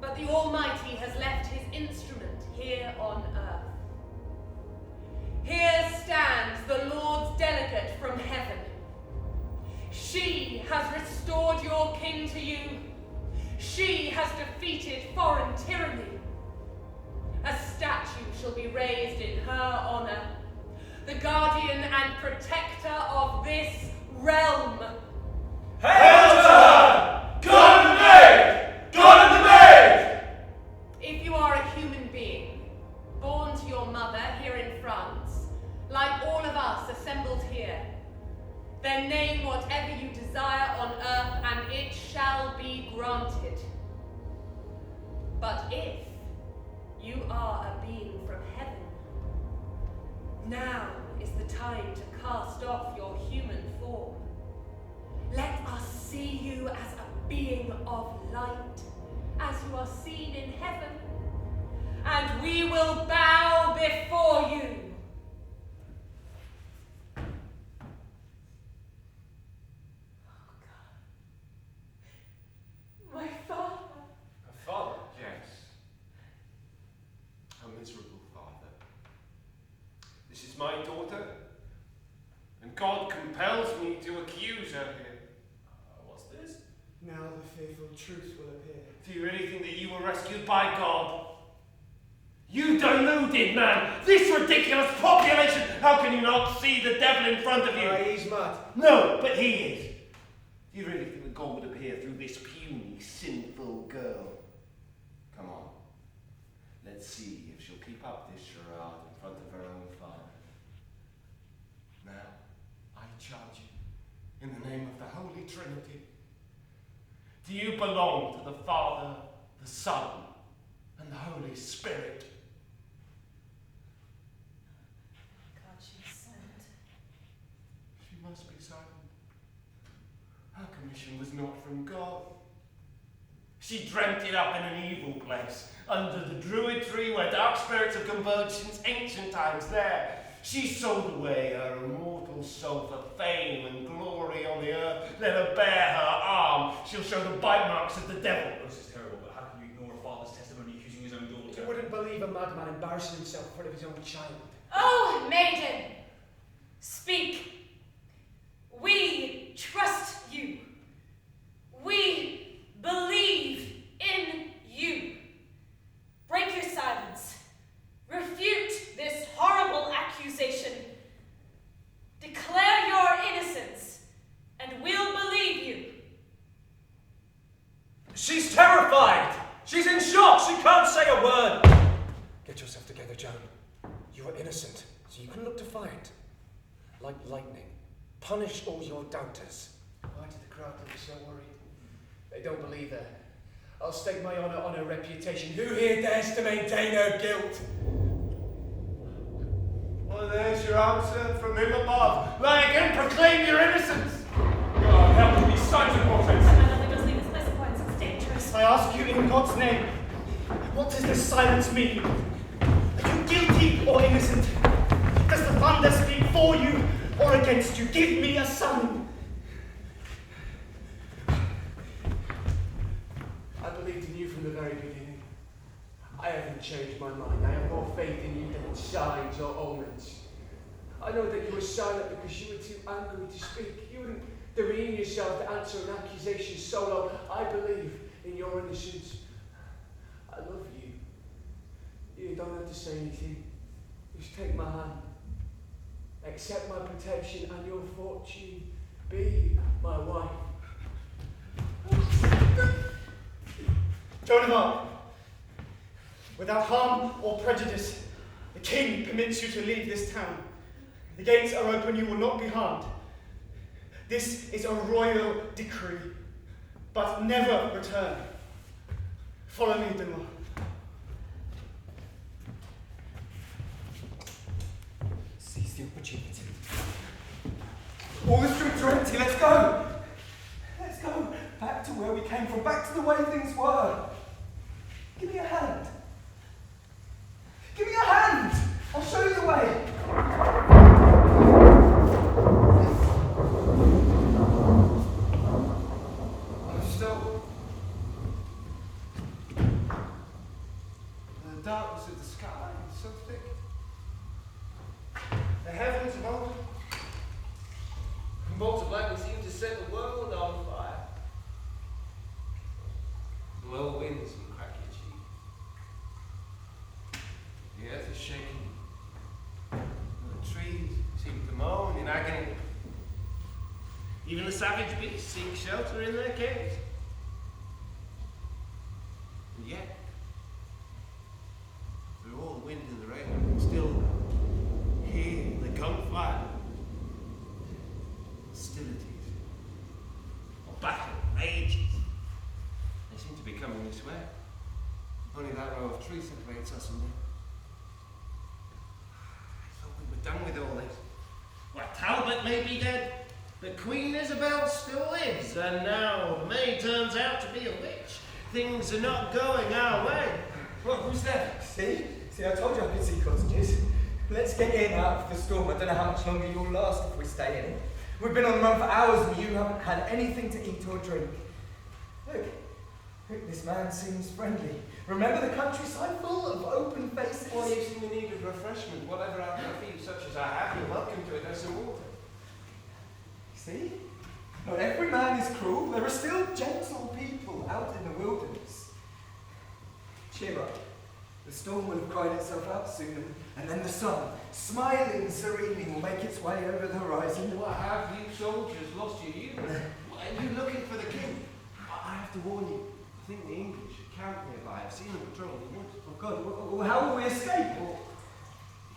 but the Almighty has left his instrument here on earth. Here stands the Lord's delegate from heaven. She has restored your king to you. She has defeated foreign tyranny. A statue shall be raised in her honor, the guardian and protector of this realm. Hail to her! God and the maid! God and the maid! If you are a human being, born to your mother here in France, like all of us assembled here, then name whatever you desire on earth, and it shall be granted. But if you are a being from heaven, now is the time to cast off your human form. Let us see you as a being of light, as you are seen in heaven, and we will bow before you. My father. A father? Yes. A miserable father. This is my daughter, and God compels me to accuse her here. What's this? Now the fearful truth will appear. Do you really think that you were rescued by God? You deluded man! This ridiculous population! How can you not see the devil in front of you? He's mad. No, but he is. Do you really think that God would appear through this puny, sinful girl? Come on. Let's see if she'll keep up this charade in front of her own father. Now, I charge you, in the name of the Holy Trinity, do you belong to the Father, the Son, and the Holy Spirit? God, she's silent. She must be silent. Her commission was not from God. She dreamt it up in an evil place, under the druid tree where dark spirits have converged since ancient times there. She sold away her immortal soul for fame and glory on the earth. Let her bare her arm. She'll show the bite marks of the devil. This is terrible, but how can you ignore a father's testimony accusing his own daughter? You wouldn't believe a madman embarrassing himself in front of his own child. Oh, maiden, speak. We trust you. We believe in you. Break your silence. Refute this horrible accusation. Declare your innocence, and we'll believe you. She's terrified! She's in shock! She can't say a word! Get yourself together, Joan. You are innocent, so you can look defiant. Like lightning. Punish all your doubters. Why did the crowd look so worried? They don't believe her. I'll stake my honour on her reputation. Who here dares to maintain her guilt? Well, there's your answer from him above. Lie again, proclaim your innocence. God help me, these signs and portraits! My only does leave this place at once. It's dangerous. I ask you in God's name, what does this silence mean? Are you guilty or innocent? Does the thunder speak for you or against you? Give me a sign. I believed in you from the very beginning. I haven't changed my mind. I have more faith in you than in signs or omens. I know that you were silent because you were too angry to speak. You wouldn't demean yourself to answer an accusation solo. I believe in your innocence. I love you. You don't have to say anything. Just take my hand. Accept my protection and your fortune. Be my wife. Joan of Arc, without harm or prejudice, the king permits you to leave this town. The gates are open, you will not be harmed. This is a royal decree, but never return. Follow me, Denmark. Seize the opportunity. All the streets are empty, let's go! Let's go back to where we came from, back to the way things were. Give me a hand. Give me a hand! I'll show you the way. I'm still. The darkness of the sky is so thick. The heavens have opened. Bolts of lightning seem to set the world on fire. Blow winds and crack your cheek. The earth is shaking. The trees seem to moan in agony. Even the savage beasts seek shelter in their caves. And yet, through all the wind and the rain, I can still hear the gunfire. Hostilities. Or battle rages. They seem to be coming this way. Only that row of trees separates us and them. I thought we were done with all this. Well, Talbot may be dead, but Queen Isabel still lives, and now May turns out to be a witch. Things are not going our way. What, who's there? See, I told you I could see cottages. Let's get in out of the storm. I don't know how much longer you'll last if we stay in. We've been on the run for hours and you haven't had anything to eat or drink. Look, this man seems friendly. Remember the countryside full of open faces? Well, you've seen the need of refreshment. Whatever outfit for you, such as I have, you're welcome to it. There's some water. See? Not every man is cruel. There are still gentle people out in the wilderness. Cheer up. The storm will have cried itself out soon, and then the sun, smiling serenely, will make its way over the horizon. What have you soldiers lost your youth? Are you looking for the king? I have to warn you. I think the English are camped nearby. I've seen them patrol the woods. Oh God, well, how will we escape?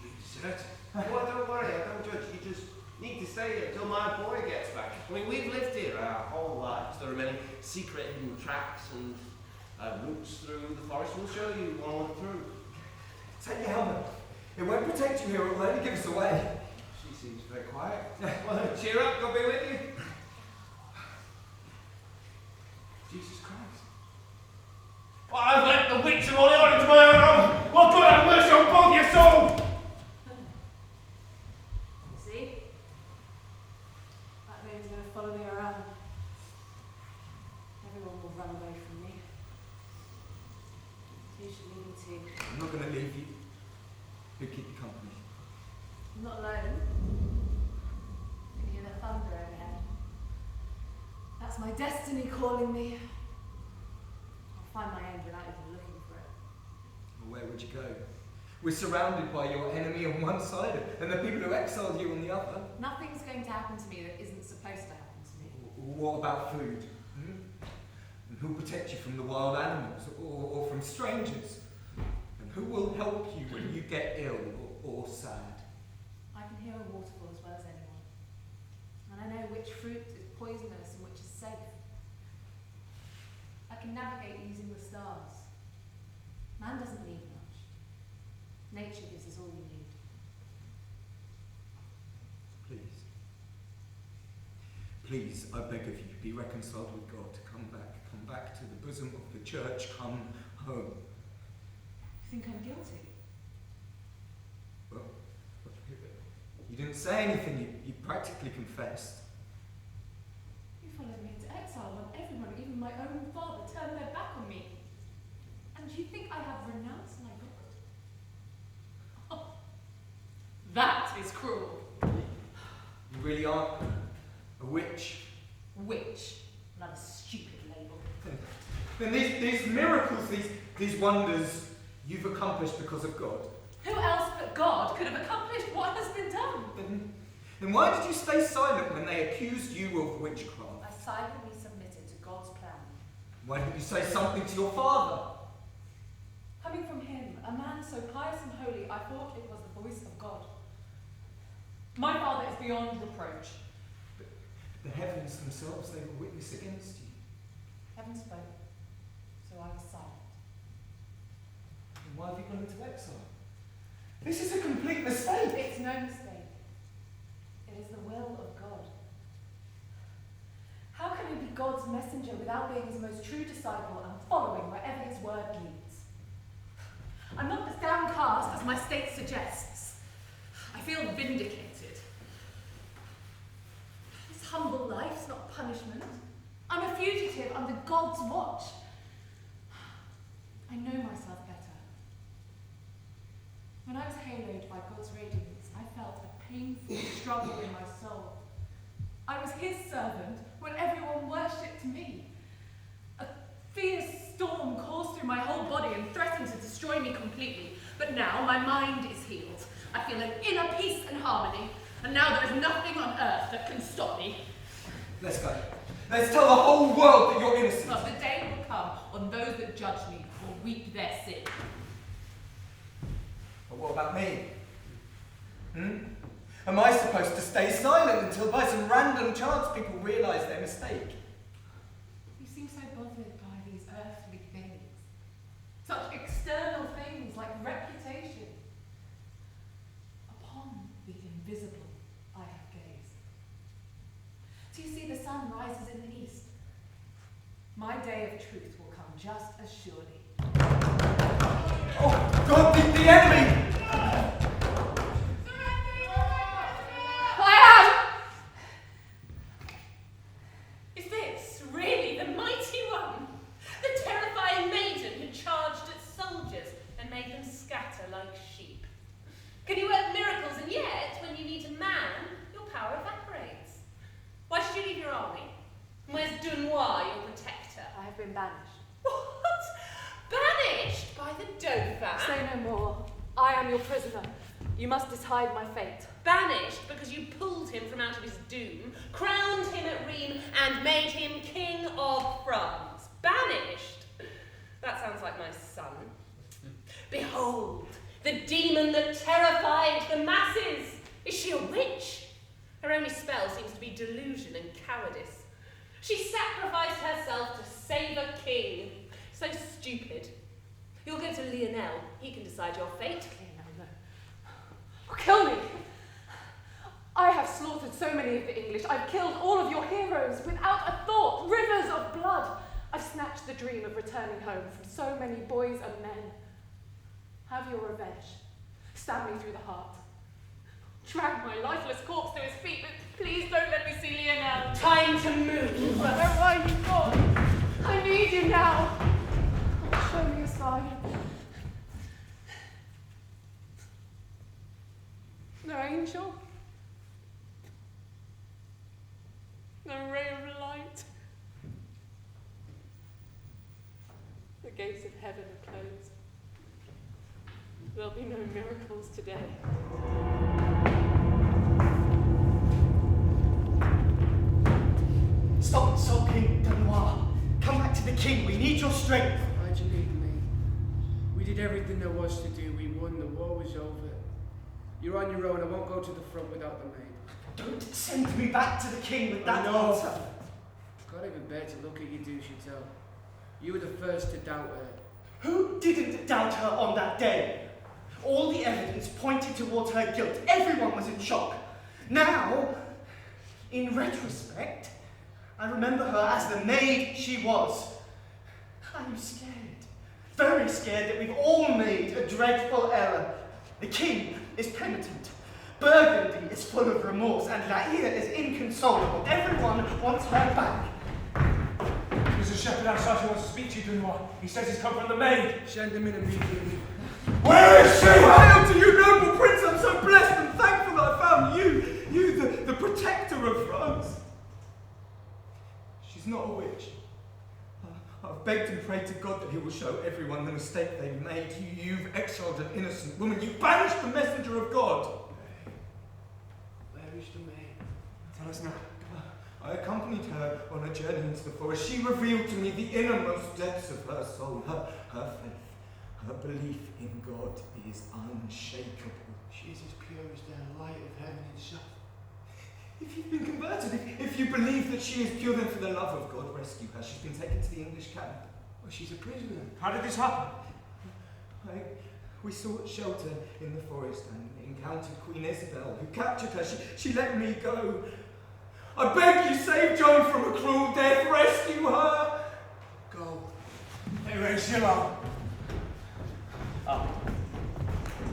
You deserted. Well, don't worry, I don't judge. You just need to stay here until my boy gets back. I mean, we've lived here our whole lives. There are many secret hidden tracks and routes through the forest. We'll show you one through. Take your helmet. It won't protect you here, it will only give us away. She seems very quiet. Well, cheer up, God be with you. Jesus Christ. Well, I've let the witch of Orleans into my own home. Well, God have mercy on both your souls. See? That man's going to follow me around. Everyone will run away from me. You should leave me too. I'm not going to leave you. Who keep you company? I'm not alone. You can hear the thunder overhead. That's my destiny calling me. I'll find my end without even looking for it. Well, where would you go? We're surrounded by your enemy on one side and the people who exiled you on the other. Nothing's going to happen to me that isn't supposed to happen to me. What about food? And who'll protect you from the wild animals or from strangers? And who will help you when you get ill or sad? I can hear a waterfall as well as anyone. And I know which fruit is poisonous and which is safe. I can navigate using the stars. Man doesn't need much. Nature gives us all we need. Please, I beg of you, be reconciled with God. Come back to the bosom of the church. Come home. You think I'm guilty? Well, you didn't say anything. You practically confessed. You followed me into exile when everyone, even my own father, turned their back on me. And you think I have renounced my God? Oh, that is cruel. You really are a witch. Witch, not a stupid label. Then these miracles, these wonders you've accomplished because of God. Who else but God could have accomplished what has been done? Then why did you stay silent when they accused you of witchcraft? I silently submitted to God's plan. Why didn't you say something to your father? Coming from him, a man so pious and holy, I thought it was the voice of God. My father is beyond reproach. But the heavens themselves, they were witness against you. Heaven spoke, so I was silent. And why have you gone into exile? This is a complete mistake. It's no mistake. It is the will of God. How can I be God's messenger without being his most true disciple and following wherever his word leads? I'm not as downcast as my state suggests. I feel vindicated. This humble life's not punishment. I'm a fugitive under God's watch. I know myself better. When I was haloed by God's radiance, I felt a painful struggle in my soul. I was his servant when everyone worshipped me. A fierce storm coursed through my whole body and threatened to destroy me completely. But now my mind is healed. I feel an inner peace and harmony, and now there is nothing on earth that can stop me. Let's go. Let's tell the whole world that you're innocent. But the day will come when those that judge me will weep their sin. But what about me? Am I supposed to stay silent until by some random chance people realise their mistake? You seem so bothered by these earthly things. Such external things like reputation. Upon the invisible I have gazed. Do you see the sun rises in the east? My day of truth will come just as surely. Oh, God, the enemy! Is this really the mighty one? The terrifying maiden who charged at soldiers and made them scatter like sheep? Can you work miracles, and yet, when you need a man, your power evaporates? Why should you leave your army? Where's Dunois, your protector? I have been banished. What? Banished by the Dauphin? Say no more. I am your prisoner. You must decide my fate. Banished because you pulled him from out of his doom, crowned him at Rheims, and made him King of France. Banished? That sounds like my son. Behold, the demon that terrified the masses. Is she a witch? Her only spell seems to be delusion and cowardice. She sacrificed herself to save a king. So stupid. You'll go to Lionel. He can decide your fate. Lionel, no. Kill me! I have slaughtered so many of the English. I've killed all of your heroes without a thought. Rivers of blood. I've snatched the dream of returning home from so many boys and men. Have your revenge. Stab me through the heart. Drag my lifeless corpse to his feet, but please don't let me see Lionel. Time to move. Where are you gone? I need you now. Show me a sign. No angel. No ray of light. The gates of heaven are closed. There'll be no miracles today. Stop sulking, Dunois. Come back to the king. We need your strength. Why'd you leave me? We did everything there was to do. We won. The war was over. You're on your own. I won't go to the front without the maid. Don't send me back to the king with that No. answer. Can't even bear to look at you, do she tell? You were the first to doubt her. Who didn't doubt her on that day? All the evidence pointed towards her guilt. Everyone was in shock. Now, in retrospect, I remember her as the maid she was. I'm scared, very scared that we've all made a dreadful error. The king is penitent. Burgundy is full of remorse, and La Hire is inconsolable. Everyone wants her back. There's a shepherd outside who wants to speak to you, Dunois. He says he's come from the maid. Send him in immediately. Where is she? Hail to you, noble prince! I'm so blessed and thankful that I found you, the protector of France. She's not a witch. I've begged and prayed to God that he will show everyone the mistake they've made. You've exiled an innocent woman. You've banished the messenger of God. Where is the maid? Tell us now. I accompanied her on a journey into the forest. She revealed to me the innermost depths of her soul, her faith, her belief in God is unshakable. She is as pure as the light of heaven itself. If you've been converted, if you believe that she is pure, then for the love of God, rescue her. She's been taken to the English camp. Well, she's a prisoner. How did this happen? We sought shelter in the forest and encountered Queen Isabel, who captured her. She let me go. I beg you, save Joan from a cruel death. Rescue her. Go. Hey, Ray, chill out. Up.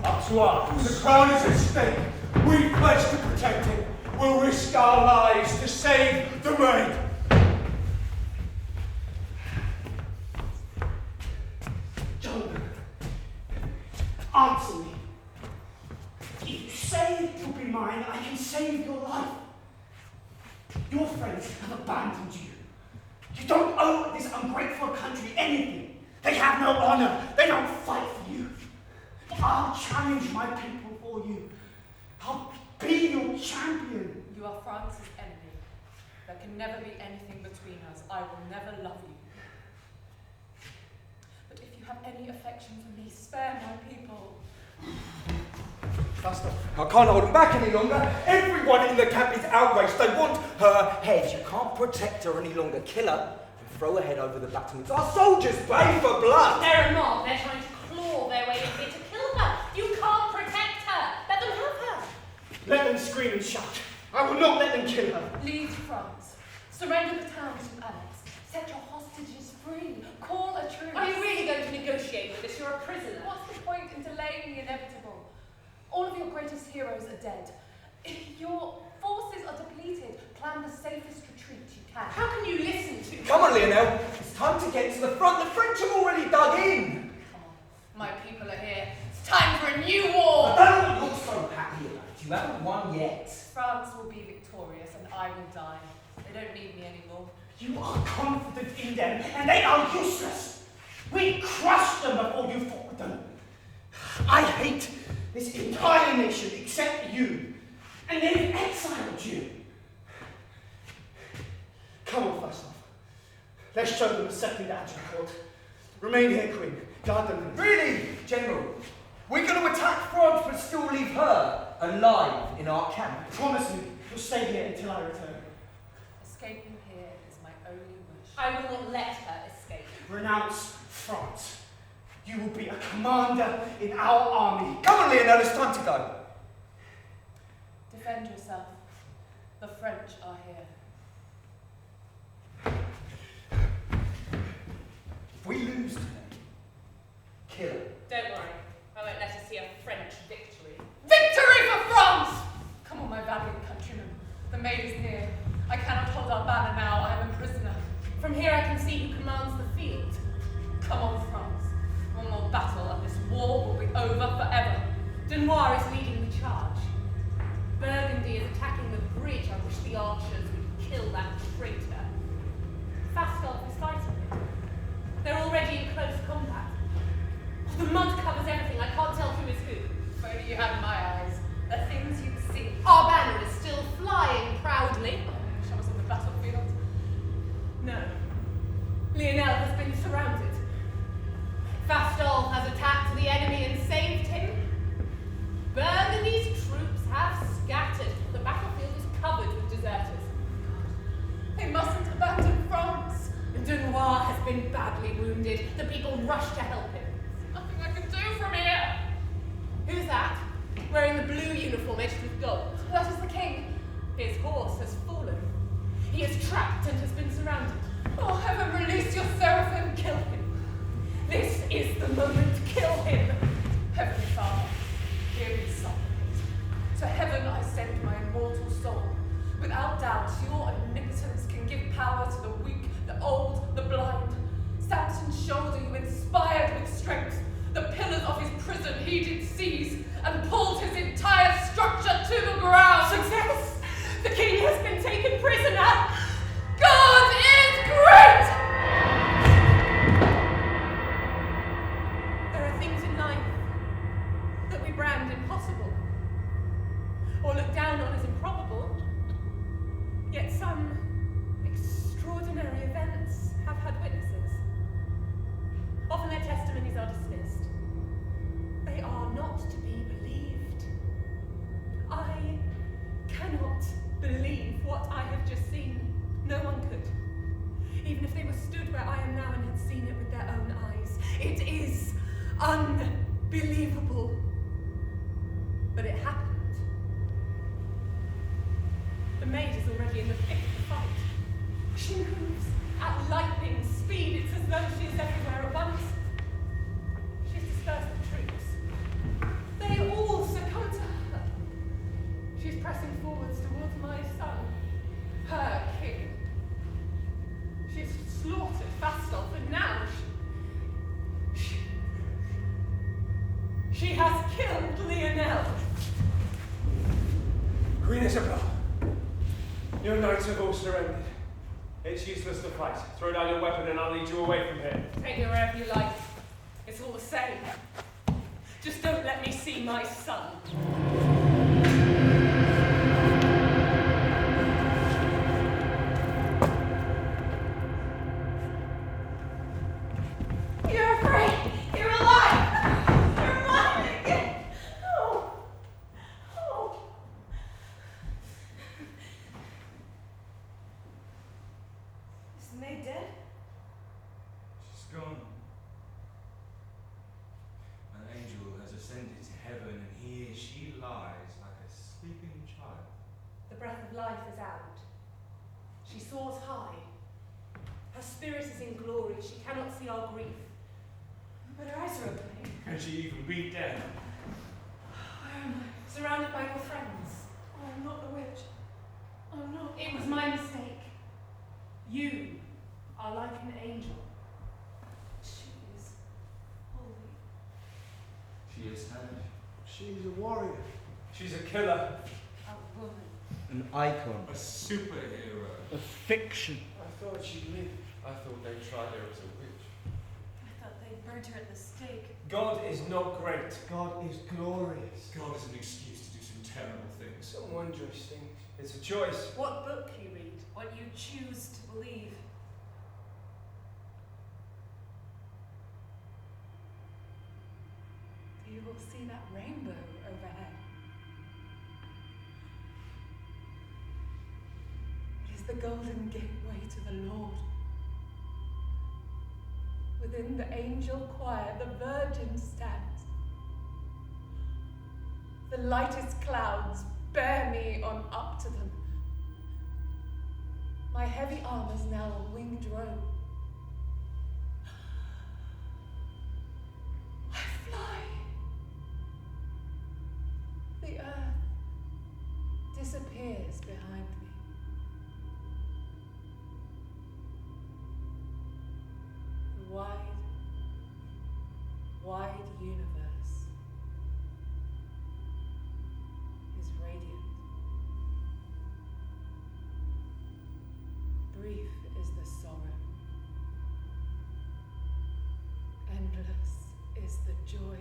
To arms. The crown is at stake. We pledge to protect it. We'll risk our lives to save the maid. Joan, answer me. If you say you'll be mine, I can save your life. Your friends have abandoned you. You don't owe this ungrateful country anything. They have no honor. They don't fight for you. I'll challenge my people for you. I'll be your champion. You are France's enemy. There can never be anything between us. I will never love you. But if you have any affection for me, spare my people. Faster. I can't hold them back any longer. Everyone in the camp is outraged. They want her head. You can't protect her any longer. Kill her and throw her head over the battlements. Our soldiers pay for blood. They're a mob. They're trying to claw their way in here to kill her. You can't protect her. Let them have her. Let them scream and shout. I will not let them kill her. Leave France. Surrender the town to Alex. Set your hostages free. Call a truce. Are you really going to negotiate with us? You're a prisoner. What's the point in delaying the inevitable? All of your greatest heroes are dead. Your forces are depleted. Plan the safest retreat you can. How can you listen to me? Come on, Lionel. It's time to get to the front. The French have already dug in. My people are here. It's time for a new war. But don't look so happy about it. You haven't won yet. France will be victorious and I will die. They don't need me anymore. You are confident in them, and they are useless. We crushed them before you fought with them. I hate this entire nation except you, and they've exiled you. Come on, Fastoff. Let's show them a second action court. Remain here, Queen. Guard them. Really, General? We're going to attack France but still leave her alive in our camp. Promise me you'll stay here until I return. Escaping here is my only wish. I will not let her escape. Renounce France. You will be a commander in our army. Come on, Lionel, it's time to go. Defend yourself. The French are here. If we lose today, kill her. Don't worry. I won't let her see a French victory. Victory for France! Come on, my valiant countrymen. The maid is near. I cannot hold our banner now. I am a prisoner. From here I can see who commands the field. Come on, France. One more battle and this war will be over forever. Dunois is leading the charge. Burgundy is attacking the bridge. I wish the archers would kill that traitor. Fastolf is fighting him. They're already in close combat. The mud covers everything. I can't tell who is who. If only you had my eyes. The things you'd see. Our banner is still flying proudly. I wish I was on the battlefield. No. Lionel has been surrounded. Fastolf has attacked the enemy and saved him. Burgundy's troops have scattered. The battlefield is covered with deserters. They mustn't abandon France. Dunois has been badly wounded. The people rush to help him. Nothing I can do from here. Who's that? Wearing the blue uniform edged with gold. That is the king. His horse has fallen. He is trapped and has been surrounded. Oh, heaven, release your seraphim. Kill him. This is the moment. Kill him. Heavenly Father, hear me supplicate. To heaven I send my immortal soul. Without doubt, your omnipotence can give power to the weak, the old, the blind. Samson's shoulder you inspired with strength. The pillars of his prison he did seize, and pulled his entire structure to the ground. Success! The king has been taken prisoner! God is great! There are things in life that we brand impossible, or look down on as improbable, yet some extraordinary events have had witnesses. Often their testimonies are dismissed. They are not to be believed. I cannot believe what I have just seen. No one could. Even if they were stood where I am now and had seen it with their own eyes. It is unbelievable. But it happened. The maid is already in the thick of the fight. She moves at lightning speed. It's as though she is everywhere at once. She's dispersed the troops. They has killed Lionel. Queen Isabel, your knights have all surrendered. It's useless to fight. Throw down your weapon and I'll lead you away from here. Take me wherever you like. It's all the same. Just don't let me see my son. You're afraid. You're alive. You're mine again. Oh. Oh. Is the maid dead? She's gone. An angel has ascended to heaven, and here she lies like a sleeping child. The breath of life is out. She soars high. Her spirit is in glory. She cannot see our grief. But her eyes are opening. Can she even be dead? Where am I? Surrounded by your friends. Oh, I'm not the witch. I'm not. It was my mistake. You are like an angel. She is holy. She is heard. She's a warrior. She's a killer. A woman. An icon. A superhero. A fiction. I thought she'd live. I thought they tried her as a witch. I thought they burnt her at the stake. God is not great. God is glorious. God is an excuse to do some terrible things. Some wondrous things. It's a choice. What book you read? What you choose to believe. You will see that rainbow overhead. It is the golden gateway to the Lord. Within the angel choir, the Virgin stands. The lightest clouds bear me on up to them. My heavy armor's now a winged robe. I fly. The earth disappears behind me. The wide, wide universe is radiant. Brief is the sorrow. Endless is the joy.